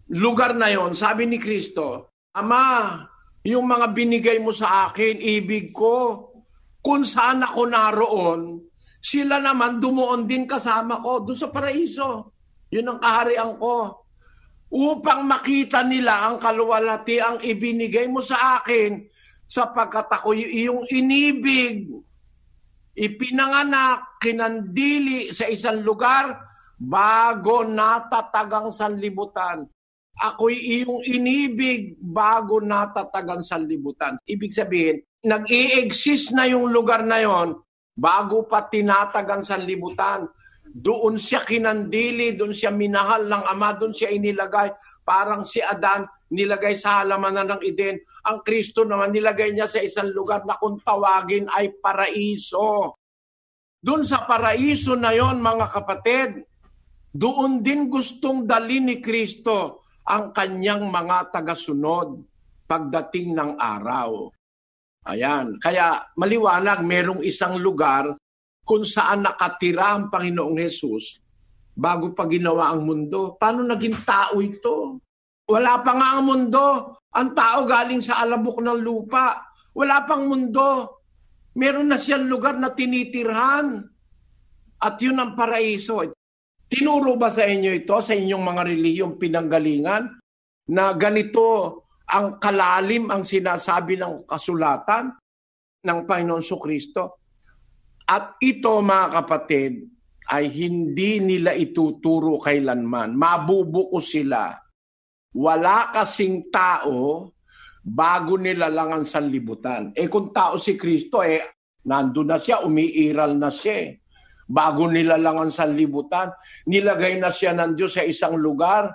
lugar na yon, sabi ni Kristo, Ama, yung mga binigay mo sa akin, ibig ko, kung saan ako naroon, sila naman dumuon din kasama ko doon sa paraiso. Yun ang kaharian ko. Upang makita nila ang kaluwalhati ang ibinigay mo sa akin, sapagkat ako iyong inibig, ipinanganak, kinandili sa isang lugar bago natatagang sanlibutan. Ako'y iyong inibig bago natatagang sanlibutan. Ibig sabihin, nag-i-exist na yung lugar na yon bago pa tinatagang sanlibutan. Doon siya kinandili, doon siya minahal ng Ama, doon siya inilagay. Parang si Adan, nilagay sa halamanan ng Eden. Ang Kristo naman, nilagay niya sa isang lugar na kung tawagin ay paraiso. Doon sa paraiso na yon, mga kapatid, doon din gustong dalhin ni Kristo ang kanyang mga tagasunod pagdating ng araw. Ayan. Kaya maliwanag, merong isang lugar kung saan nakatira ang Panginoong Jesus bago pa ginawa ang mundo. Paano naging tao ito? Wala pa nga ang mundo. Ang tao galing sa alabok ng lupa. Wala pang mundo. Meron na siyang lugar na tinitirhan. At yun ang paraiso. Tinuro ba sa inyo ito, sa inyong mga relihiyong pinanggalingan, na ganito ang kalalim ang sinasabi ng kasulatan ng Panginoon Kristo? At ito, mga kapatid, ay hindi nila ituturo kailanman. Mabubuo sila. Wala kasing tao bago nilalangan sa libutan. Kung tao si Kristo, nandun na siya, umiiral na siya. Bago nilalangan sa libutan, nilagay na siya ng Diyos sa isang lugar.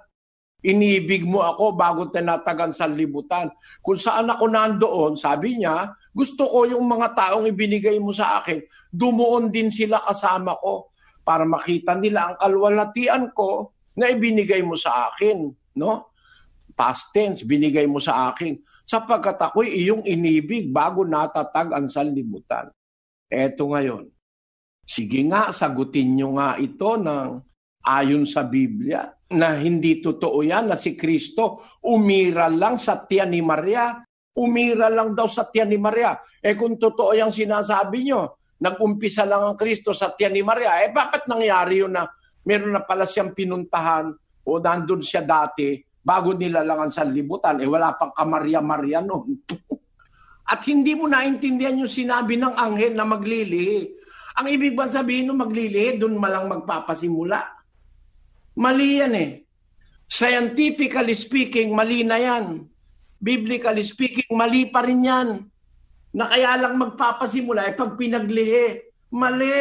Inibig mo ako bago tinatagan sa libutan. Kung saan ako nandoon, sabi niya, gusto ko yung mga taong ibinigay mo sa akin, dumuon din sila kasama ko para makita nila ang kaluwalhatian ko na ibinigay mo sa akin. No? Past tense, binigay mo sa akin. Sapagkat ako'y iyong inibig bago natatag ang sanlibutan. Eto ngayon. Sige nga, sagutin nyo nga ito ng ayon sa Biblia na hindi totoo yan na si Kristo umiral lang sa tiyan ni Maria. Umiral lang daw sa tiyan ni Maria. Kung totoo yung sinasabi nyo, nag-umpisa lang ang Kristo sa tiyan ni Maria, bakit nangyari yun na meron na pala siyang pinuntahan o nandun siya dati bago nilalangan sa libutan? Wala pang ka-Maria-Maria noon. At hindi mo naintindihan yung sinabi ng anghel na maglilihi. Ang ibig bang sabihin nung maglilihi, doon malang magpapasimula. Mali yan Scientifically speaking, mali na yan. Biblically speaking, mali pa rin yan. Na kaya lang magpapasimula, pag pinaglihi. Mali.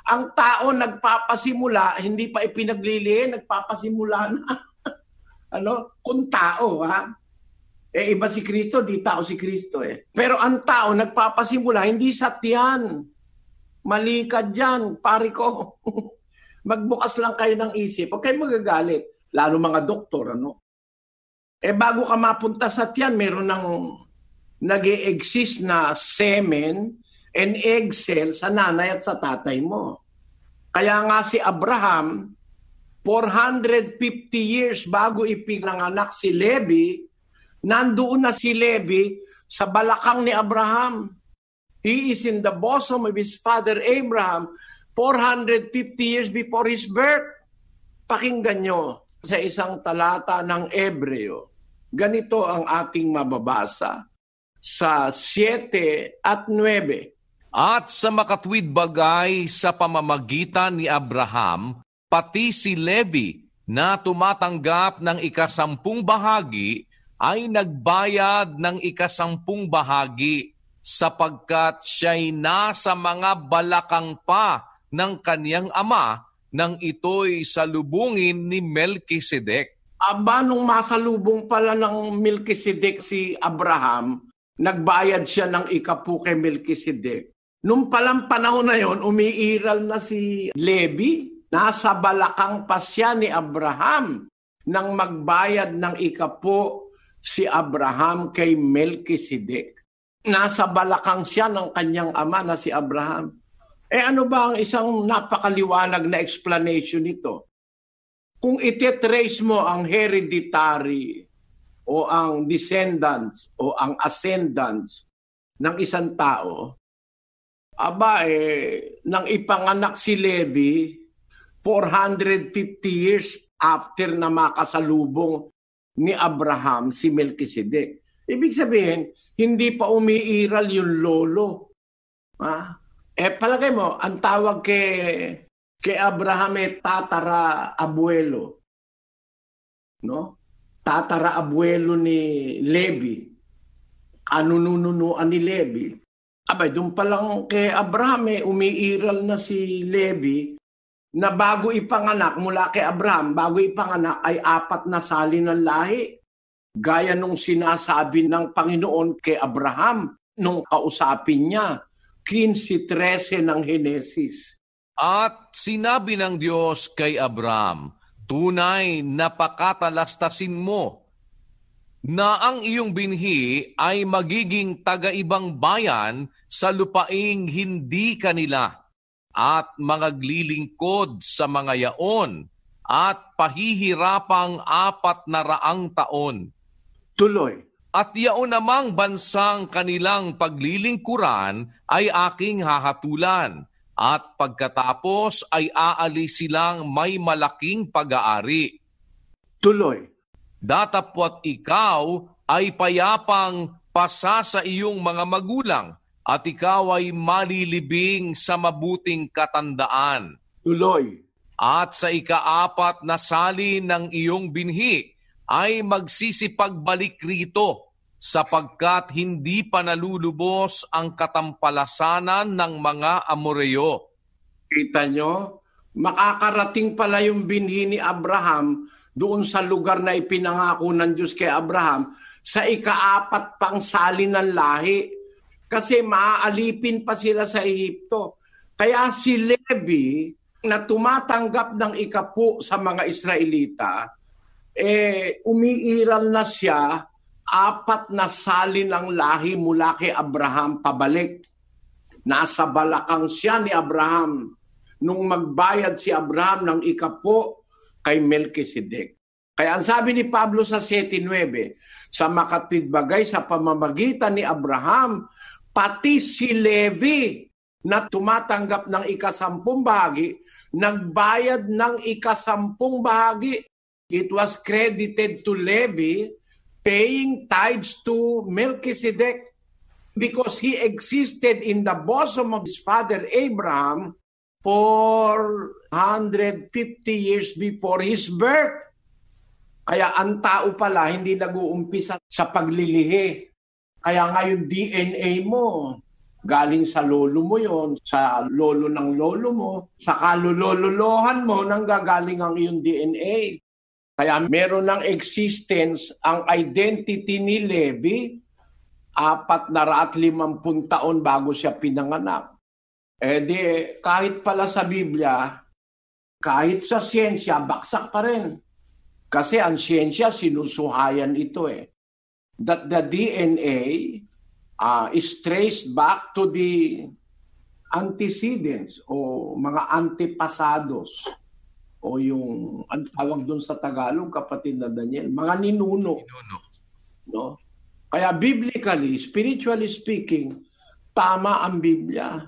Ang tao nagpapasimula, hindi pa ipinaglilihi, nagpapasimula na. Kung tao, iba si Kristo, di tao si Kristo Pero ang tao nagpapasimula, hindi sa tiyan. Mali ka dyan, pare ko. Magbukas lang kayo ng isip. Huwag kayo magagalit. Lalo mga doktor, ano? Bago ka mapunta sa tiyan, meron ng nag-e-exist na semen and egg cell sa nanay at sa tatay mo. Kaya nga si Abraham, 450 years bago ipinanganak si Levi, nandoon na si Levi sa balakang ni Abraham. He is in the bosom of his father Abraham 450 years before his birth. Pakinggan nyo sa isang talata ng Hebreo. Ganito ang ating mababasa sa 7 at 9. At sa makatwid bagay sa pamamagitan ni Abraham, pati si Levi na tumatanggap ng 10 bahagi ay nagbayad ng 10 bahagi sapagkat siya'y nasa mga balakang pa ng kaniyang ama nang ito'y salubungin ni Melkisedek. Aba, nung masalubong pala ng Melkisedek si Abraham, nagbayad siya ng 10 kay Melkisedek. Nung palang panahon na yon, umiiral na si Levi. Nasa balakang pa siya ni Abraham nang magbayad ng 10 si Abraham kay Melkisedek. Nasa balakang siya ng kanyang ama na si Abraham. Ano ba ang isang napakaliwanag na explanation nito? Kung itetrace mo ang hereditary o ang descendants o ang ascendants ng isang tao, nang ipanganak si Levi, 450 years after na makasalubong ni Abraham si Melkisedek. Ibig sabihin, hindi pa umiiral yung lolo. Palagay mo, ang tawag kay Abraham tatara abuelo. No? Tatara abuelo ni Levi. Anununuan ni Levi. Doon pa lang kay Abraham umiiral na si Levi na bago ipanganak, mula kay Abraham, bago ipanganak ay 4 na sali ng lahi. Gaya nung sinasabi ng Panginoon kay Abraham nung kausapin niya, 15:13 ng Henesis. At sinabi ng Diyos kay Abraham, tunay na pakatalastasin mo na ang iyong binhi ay magiging taga-ibang bayan sa lupaing hindi kanila at magaglilingkod sa mga yaon at pahihirapang 400 taon. Tuloy. At yaon namang bansang kanilang paglilingkuran ay aking hahatulan, at pagkatapos ay aalis silang may malaking pag-aari. Tuloy. Datapwat ikaw ay payapang pasa sa iyong mga magulang, at ikaw ay malilibing sa mabuting katandaan. Tuloy. At sa 4 na sali ng iyong binhi ay magsisipagbalik rito sapagkat hindi pa nalulubos ang katampalasanan ng mga Amoreo. Kita nyo, makakarating pala yung binhi ni Abraham doon sa lugar na ipinangako ng Diyos kay Abraham sa 4 pang sali ng lahi. Kasi maaalipin pa sila sa Ehipto. Kaya si Levi na tumatanggap ng 10 sa mga Israelita, umiiral na siya 4 na sali ng lahi mula kay Abraham pabalik. Nasa balakang siya ni Abraham nung magbayad si Abraham ng 10 kay Melkisedek. Kaya ang sabi ni Pablo sa 7:9, sa makatwid bagay sa pamamagitan ni Abraham, pati si Levi na tumatanggap ng 10 bahagi, nagbayad ng 10 bahagi. It was credited to Levi, paying tithes to Melchizedek because he existed in the bosom of his father Abraham for 150 years before his birth. Kaya ang tao pala hindi nag-uumpisa sa paglilihi. Kaya ngayon DNA mo, galing sa lolo mo yon, sa lolo ng lolo mo, sa kalulololohan mo, nanggagaling ang iyong DNA. Kaya meron ng existence ang identity ni Levi 450 taon bago siya pinanganak. Di kahit pala sa Biblia, kahit sa siyensya, baksak pa rin. Kasi ang siyensya, sinusuhayan ito that the DNA is traced back to the antecedents o mga antepasados o yung ang tawag doon sa Tagalog, kapatid na Daniel, mga ninuno. No? Kaya biblically, spiritually speaking, tama ang Biblia.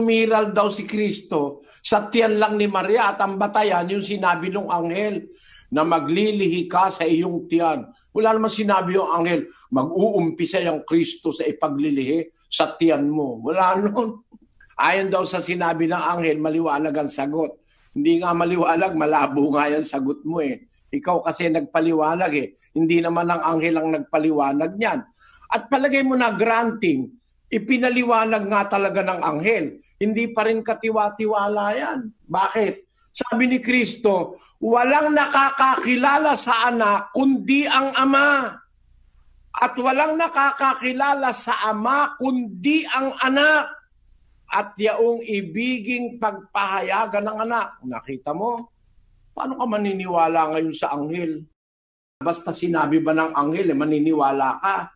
Umiral daw si Kristo sa tiyan lang ni Maria at ang batayan yung sinabi ng anghel na maglilihi ka sa iyong tiyan. Wala naman sinabi yung anghel, mag-uumpisa yung Kristo sa ipaglilihi sa tiyan mo. Wala nun. Ayon daw sa sinabi ng anghel, maliwanag ang sagot. Hindi nga maliwanag, malabo nga yung sagot mo Ikaw kasi nagpaliwanag Hindi naman ang anghel ang nagpaliwanag niyan. At palagay mo na granting, ipinaliwanag nga talaga ng anghel. Hindi pa rin katiwa-tiwala yan. Bakit? Sabi ni Kristo, walang nakakakilala sa anak kundi ang ama. At walang nakakakilala sa ama kundi ang anak. At yaong ibiging pagpahayagan ng anak. Nakita mo? Paano ka maniniwala ngayon sa anghel? Basta sinabi ba ng anghel, maniniwala ka?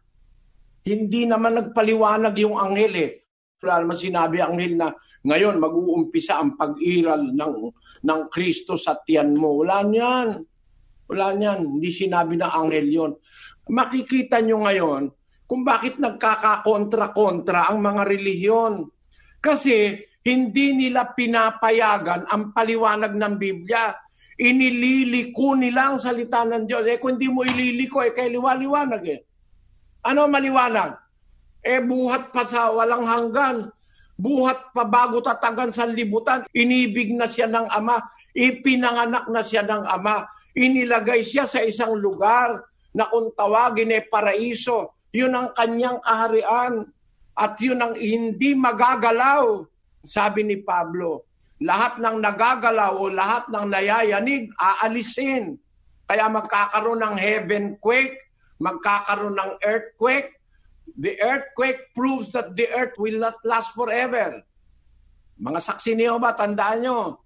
Hindi naman nagpaliwanag yung anghel Wala naman sinabi ang anghel na ngayon mag-uumpisa ang pag-iral ng Kristo sa tiyan mo. Wala niyan. Wala niyan. Hindi sinabi ng anghel yon. Makikita nyo ngayon kung bakit nagkakakontra-kontra ang mga relihiyon. Kasi hindi nila pinapayagan ang paliwanag ng Biblia. Inililiko nila ang salita ng Diyos. Kung hindi mo ililiko, kaya liwaliwanag Ano maliwanag? Buhat pa sa walang hanggan. Buhat pa bago tatagan sa libutan. Inibig na siya ng Ama. Ipinanganak na siya ng Ama. Inilagay siya sa isang lugar na kung tawagin paraiso. Yun ang kanyang kaharian. At yun ang hindi magagalaw. Sabi ni Pablo, lahat ng nagagalaw o lahat ng nayayanig, aalisin. Kaya magkakaroon ng heaven quake, magkakaroon ng earthquake. The earthquake proves that the earth will not last forever. Mga saksi niyo ba, tandaan nyo,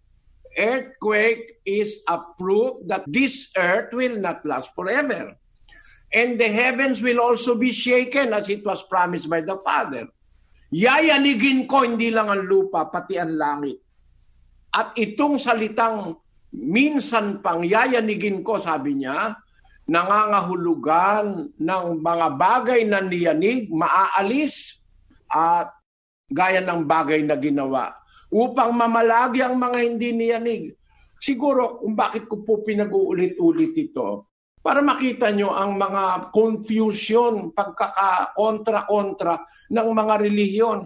earthquake is a proof that this earth will not last forever. And the heavens will also be shaken as it was promised by the Father. Yayanigin ko hindi lang ang lupa, pati ang langit. At itong salitang minsan pang yayanigin ko, sabi niya, nangangahulugan ng mga bagay na niyanig, maaalis at gaya ng bagay na ginawa upang mamalagi ang mga hindi niyanig. Siguro kung bakit ko po pinag-uulit-ulit ito, para makita nyo ang mga confusion, pagkaka-kontra-kontra ng mga relihiyon.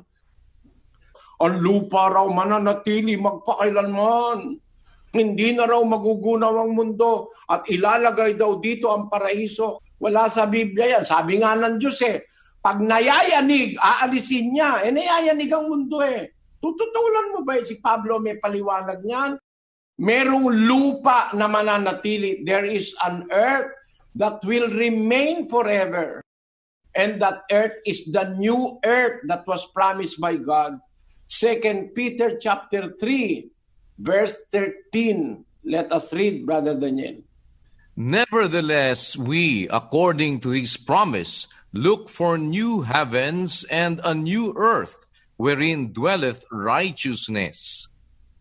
Ang lupa raw mananatili magpakailanman. Hindi na raw magugunaw ang mundo at ilalagay daw dito ang paraiso. Wala sa Biblia yan. Sabi nga ng Diyos pag nayayanig, aalisin niya. Nayayanig ang mundo Tututulan mo ba si Pablo may paliwanag niyan? Merong lupa na mananatili. There is an earth that will remain forever. And that earth is the new earth that was promised by God. 2 Peter chapter 3. Verse 13, let us read, Brother Daniel. Nevertheless, we, according to his promise, look for new heavens and a new earth, wherein dwelleth righteousness.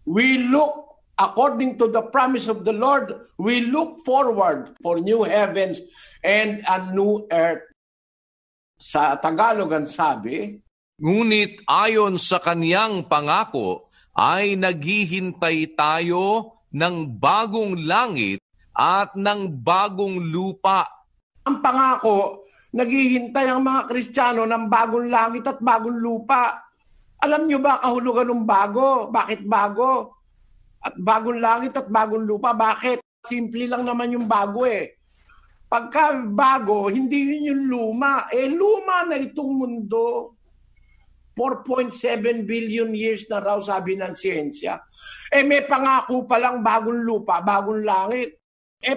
We look, according to the promise of the Lord, we look forward for new heavens and a new earth. Sa Tagalog ang sabi, ngunit ayon sa kaniyang pangako, ay naghihintay tayo ng bagong langit at ng bagong lupa. Ang pangako, naghihintay ang mga Kristiyano ng bagong langit at bagong lupa. Alam nyo ba kahulugan ng bago? Bakit bago? At bagong langit at bagong lupa, bakit? Simple lang naman yung bago Pagka bago, hindi yun yung luma. Luma na itong mundo. 4.7 billion years na raw sabi ng siyensya. May pangako pa lang bagong lupa, bagong langit.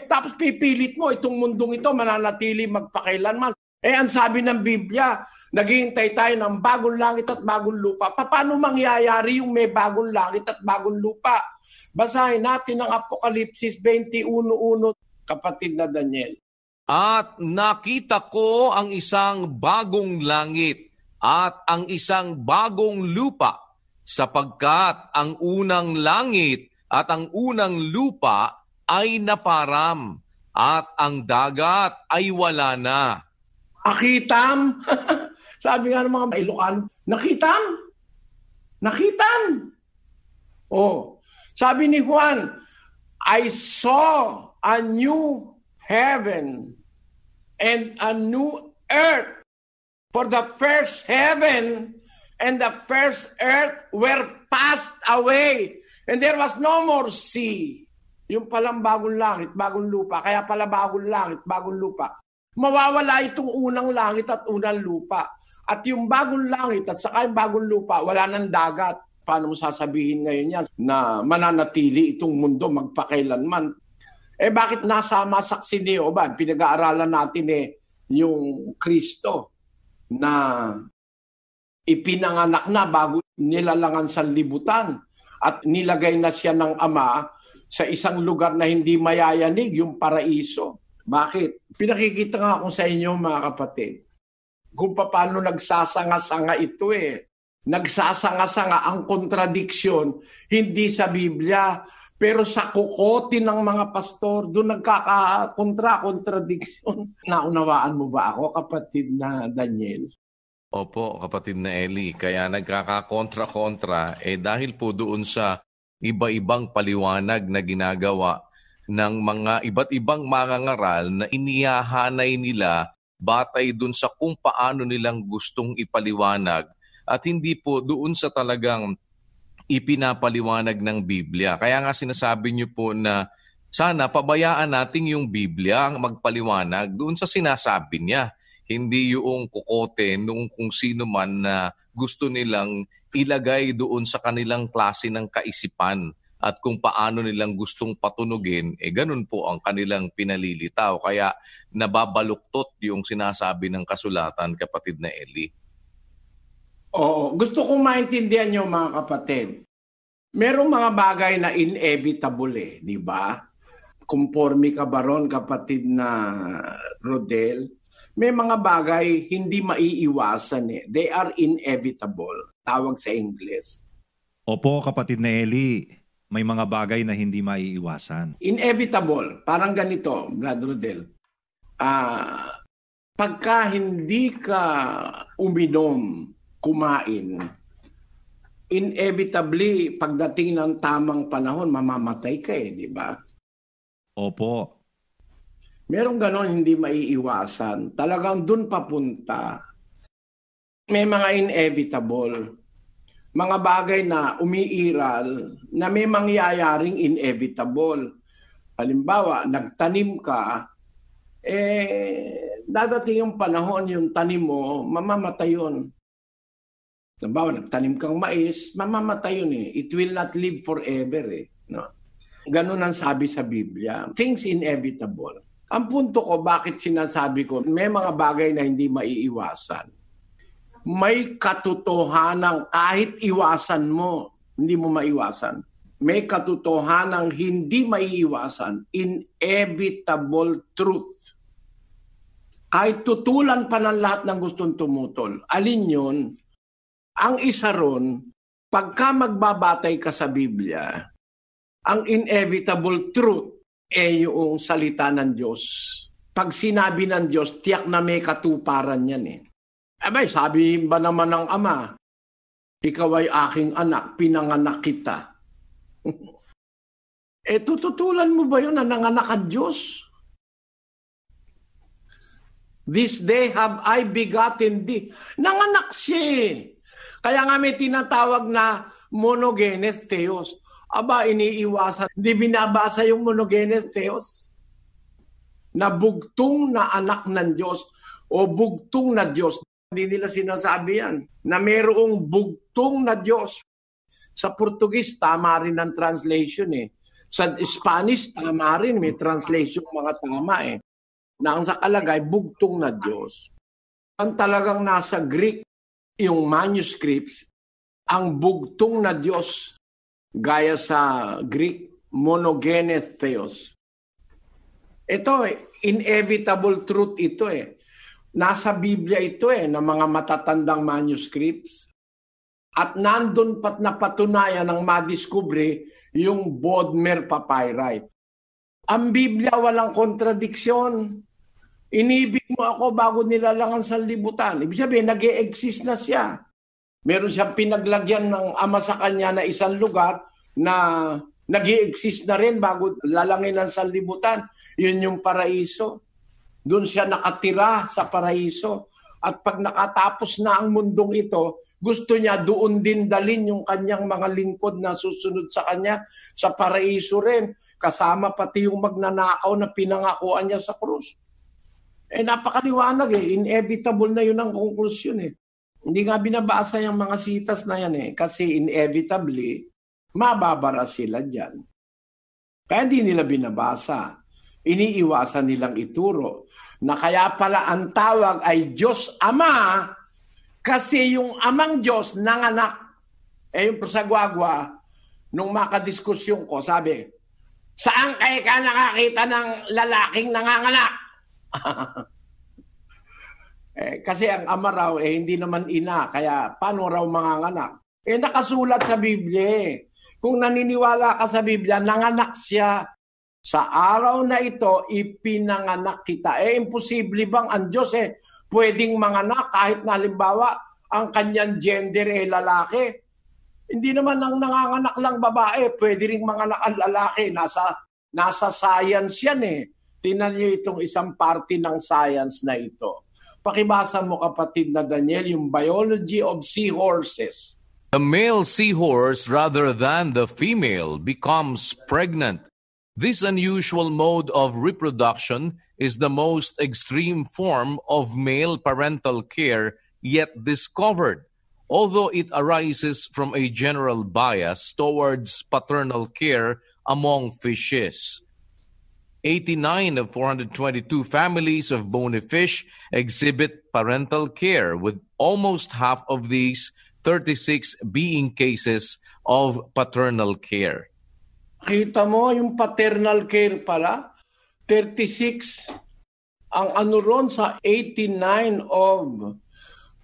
Tapos pipilit mo itong mundong ito mananatili magpakailanman. Ang sabi ng Biblia, naghihintay tayo ng bagong langit at bagong lupa. Paano mangyayari yung may bagong langit at bagong lupa? Basahin natin ang Apokalipsis 21:1, kapatid na Daniel. At nakita ko ang isang bagong langit at ang isang bagong lupa, sapagkat ang unang langit at ang unang lupa ay naparam, at ang dagat ay wala na. Nakitam? Sabi nga ng mga Ilocano, nakitam? Nakitam? Sabi ni Juan, I saw a new heaven and a new earth. For the first heaven and the first earth were passed away, and there was no more sea. Yung palang bagong langit, bagong lupa. Kaya pala bagong langit, bagong lupa. Mawawala itong unang langit at unang lupa. At yung bagong langit at saka yung bagong lupa, wala ng dagat. Paano mo sasabihin ngayon yan na mananatili itong mundo magpakailanman? Bakit nasama sa Sinioban? Pinag-aaralan natin yung Kristo na ipinanganak na bago nilalangan sa libutan at nilagay na siya ng Ama sa isang lugar na hindi mayayanig, yung paraiso. Bakit? Pinakikita nga ako sa inyo, mga kapatid, kung paano nagsasanga-sanga ito Nagsasanga-sanga ang kontradiksyon, hindi sa Biblia, pero sa kukote ng mga pastor, doon nagkaka-kontradiksyon. Naunawaan mo ba ako, kapatid na Daniel? Opo, kapatid na Eli. Kaya nagkaka-kontra-kontra dahil po doon sa iba-ibang paliwanag na ginagawa ng mga iba't ibang mangangaral na inihahanay nila batay doon sa kung paano nilang gustong ipaliwanag at hindi po doon sa talagang ipinapaliwanag ng Biblia. Kaya nga sinasabi niyo po na sana pabayaan natin yung Biblia ang magpaliwanag doon sa sinasabi niya. Hindi yung kukote nung kung sino man na gusto nilang ilagay doon sa kanilang klase ng kaisipan at kung paano nilang gustong patunugin, ganun po ang kanilang pinalilitaw. Kaya nababaluktot yung sinasabi ng kasulatan, kapatid na Eli. Oo, gusto kong maintindihan nyo, mga kapatid. Merong mga bagay na inevitable di ba? Conforme ka ba ron, kapatid na Rodel? May mga bagay hindi maiiwasan They are inevitable. Tawag sa English. Opo, kapatid na Eli. May mga bagay na hindi maiiwasan. Inevitable. Parang ganito, Brad Rodel. Pagka hindi ka uminom, kumain, inevitably, pagdating ng tamang panahon, mamamatay ka di ba? Opo. Merong ganon hindi maiiwasan. Talagang dun papunta. May mga inevitable. Mga bagay na umiiral na may mangyayaring inevitable. Halimbawa, nagtanim ka, dadating yung panahon, yung tanim mo, mamamatay yun. Halimbawa, nagtanim kang mais, mamamatay yun It will not live forever No? Ganon ang sabi sa Biblia. Things inevitable. Ang punto ko, bakit sinasabi ko, may mga bagay na hindi maiiwasan. May katotohanan kahit iwasan mo, hindi mo maiwasan. May katotohanan hindi maiiwasan, inevitable truth. Kahit tutulan pa ng lahat ng gustong tumutol. Alin yun? Ang isa ron, pagka magbabatay ka sa Biblia, ang inevitable truth yung salita ng Diyos. Pag sinabi ng Diyos, tiyak na may katuparan yan sabi ba naman ng Ama, ikaw ay aking anak, pinanganak kita. Tututulan mo ba yun na nanganak ang Diyos? This day have I begotten thee. Nanganak siya Kaya nga may tinatawag na monogenes theos. Iniiwasan. Hindi binabasa yung monogenes theos. Na bugtong na anak ng Diyos o bugtong na Diyos. Hindi nila sinasabi yan. Na mayroong bugtong na Diyos. Sa Portuguese, tama rin ang translation Sa Spanish, tama rin. May translation mga tama Na ang sa kalagay, bugtong na Diyos. Ang talagang nasa Greek, yung manuscripts, ang bugtong na Diyos, gaya sa Greek, monogenes theos. Ito, inevitable truth ito eh. Nasa Biblia ito eh, ng mga matatandang manuscripts. At nandun pat napatunayan ng madiskubre yung Bodmer Papyri. Ang Biblia walang kontradiksyon. Inibig mo ako bago nilalangan sa libutan. Ibig sabihin, nag-e-exist na siya. Meron siyang pinaglagyan ng Ama sa kanya na isang lugar na nag-e-exist na rin bago lalangin ang sanlibutan. Yun yung paraiso. Doon siya nakatira sa paraiso. At pag nakatapos na ang mundong ito, gusto niya doon din dalin yung kanyang mga lingkod na susunod sa kanya sa paraiso rin. Kasama pati yung magnanakaw na pinangakuan niya sa krus. Napakaliwanag eh. Inevitable na yun ang konklusyon eh. Hindi nga binabasa yung mga sitas na yan eh. Kasi inevitably, mababara sila dyan. Kaya hindi nila binabasa. Iniiwasan nilang ituro na kaya pala ang tawag ay Diyos Ama kasi yung Amang Diyos nanganak. Yung prosagwagwa, nung makadiskusyon ko, sabi, saan kayo ka nakakita ng lalaking nanganganak? Kasi ang ama raw, hindi naman ina, kaya paano raw manganganak? Nakasulat sa Biblia. Kung naniniwala ka sa Biblia, nanganak siya. Sa araw na ito, ipinanganak kita. Imposible bang ang Diyos pwedeng manganak kahit na halimbawa ang kanyang gender lalaki? Hindi naman ang nanganganak lang babae, pwede ring manganak ang lalaki. Nasa science yan eh. Tingnan niyo itong isang parte ng science na ito. Pakibasa mo kapatid na Daniel, yung biology of seahorses. The male seahorse rather than the female becomes pregnant. This unusual mode of reproduction is the most extreme form of male parental care yet discovered, although it arises from a general bias towards paternal care among fishes. 89 of 422 families of bony fish exhibit parental care, with almost half of these 36 being cases of paternal care. Kita mo, yung paternal care pala, 36. Ang ano ron sa 89 of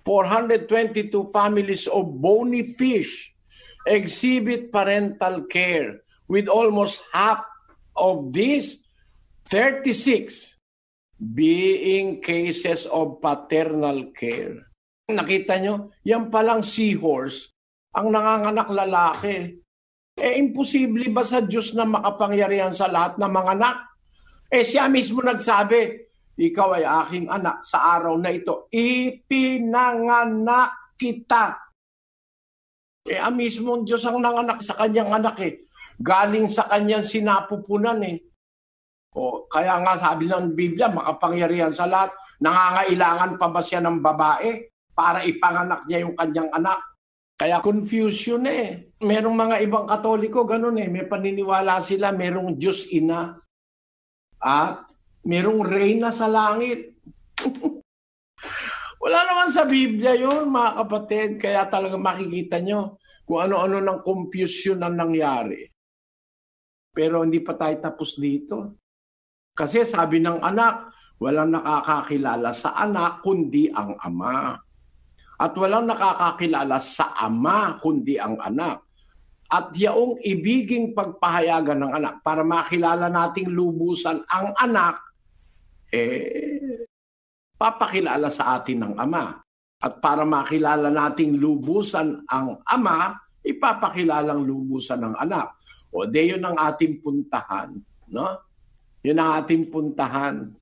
422 families of bony fish exhibit parental care, with almost half of these 36 being cases of paternal care. Nakita nyo, yan palang seahorse, ang nanganganak lalaki. Imposible ba sa Diyos na makapangyarihan sa lahat ng mga anak? Siya mismo nagsabi, ikaw ay aking anak sa araw na ito. Ipinanganak kita. Ang mismong Diyos ang nanganak sa kanyang anak Galing sa kanyang sinapupunan kaya nga sabi ng Biblia, makapangyarihan sa lahat. Nangangailangan pa ba siya ng babae para ipanganak niya yung kanyang anak? Kaya confusion Merong mga ibang Katoliko, ganun May paniniwala sila, merong Diyos Ina at merong Reyna sa langit. Wala naman sa Biblia yun, mga kapatid. Kaya talaga makikita nyo kung ano-ano ng confusion ang nangyari. Pero hindi pa tayo tapos dito. Kasi sabi ng anak, walang nakakakilala sa anak kundi ang ama. At walang nakakakilala sa ama kundi ang anak. At yaong ibiging pagpahayagan ng anak para makilala nating lubusan ang anak, papakilala sa atin ng ama. At para makilala nating lubusan ang ama, ipapakilalang lubusan ng anak. Yun ang ating puntahan. No? Yun ang ating puntahan.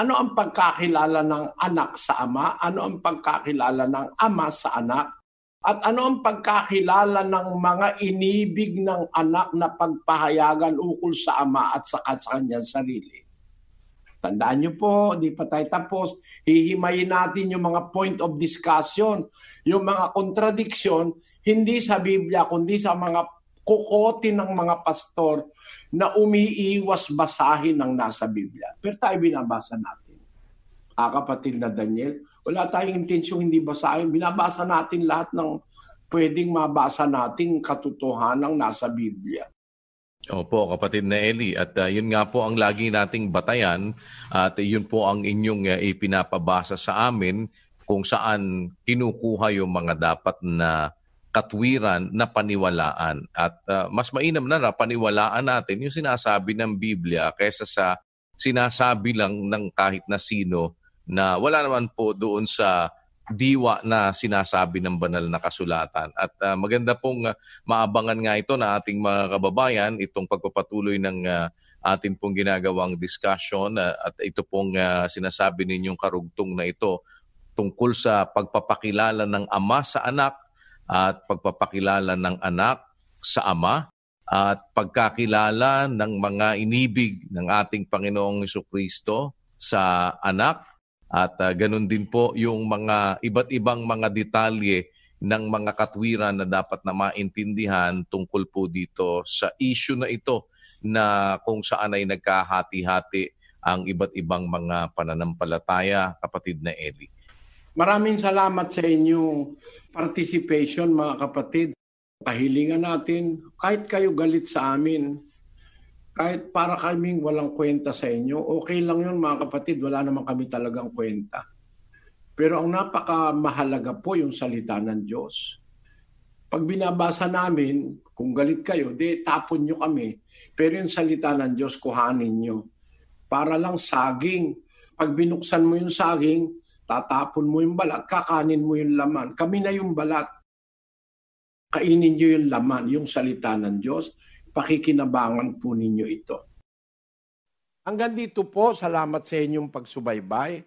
Ano ang pagkakilala ng anak sa ama? Ano ang pagkakilala ng ama sa anak? At ano ang pagkakilala ng mga inibig ng anak na pagpahayagan ukol sa ama at sa kanyang sarili? Tandaan niyo po, di pa tayo tapos. Hihimayin natin yung mga point of discussion, yung mga contradiction, hindi sa Biblia, kundi sa mga kukote ng mga pastor na umiiwas basahin ng nasa Biblia. Pero tayo binabasa natin. kapatid na Daniel. Wala tayong intensyong hindi basahin. Binabasa natin lahat ng pwedeng mabasa nating katotohanang nasa Biblia. Opo, kapatid na Eli. At yun nga po ang lagi nating batayan at yun po ang inyong ipinapabasa sa amin kung saan kinukuha yung mga dapat na katwiran na paniwalaan. At mas mainam na paniwalaan natin yung sinasabi ng Biblia kaysa sa sinasabi lang ng kahit na sino na wala naman po doon sa diwa na sinasabi ng banal na kasulatan. At maganda pong maabangan nga ito na ating mga kababayan, itong pagpapatuloy ng ating pong ginagawang discussion at ito pong sinasabi ninyong karugtong na ito tungkol sa pagpapakilala ng ama sa anak at pagpapakilala ng anak sa ama at pagkakilala ng mga inibig ng ating Panginoong Jesucristo sa anak at ganun din po yung mga iba't ibang mga detalye ng mga katwiran na dapat na maintindihan tungkol po dito sa issue na ito na kung saan ay nagkahati-hati ang iba't ibang mga pananampalataya, kapatid na Eli. Maraming salamat sa inyong participation, mga kapatid. Kahilingan natin, kahit kayo galit sa amin, kahit para kaming walang kwenta sa inyo, okay lang yun mga kapatid, wala naman kami talagang kwenta. Pero ang napakamahalaga po yung salita ng Diyos. Pag binabasa namin, kung galit kayo, tapon nyo kami. Pero yung salita ng Diyos, kuhanin nyo. Para lang saging. Pag binuksan mo yung saging, tatapon mo yung balat, kakanin mo yung laman. Kami na yung balat. Kainin nyo yung laman, yung salita ng Diyos. Pakikinabangan po ninyo ito. Hanggang dito po, salamat sa inyong pagsubaybay.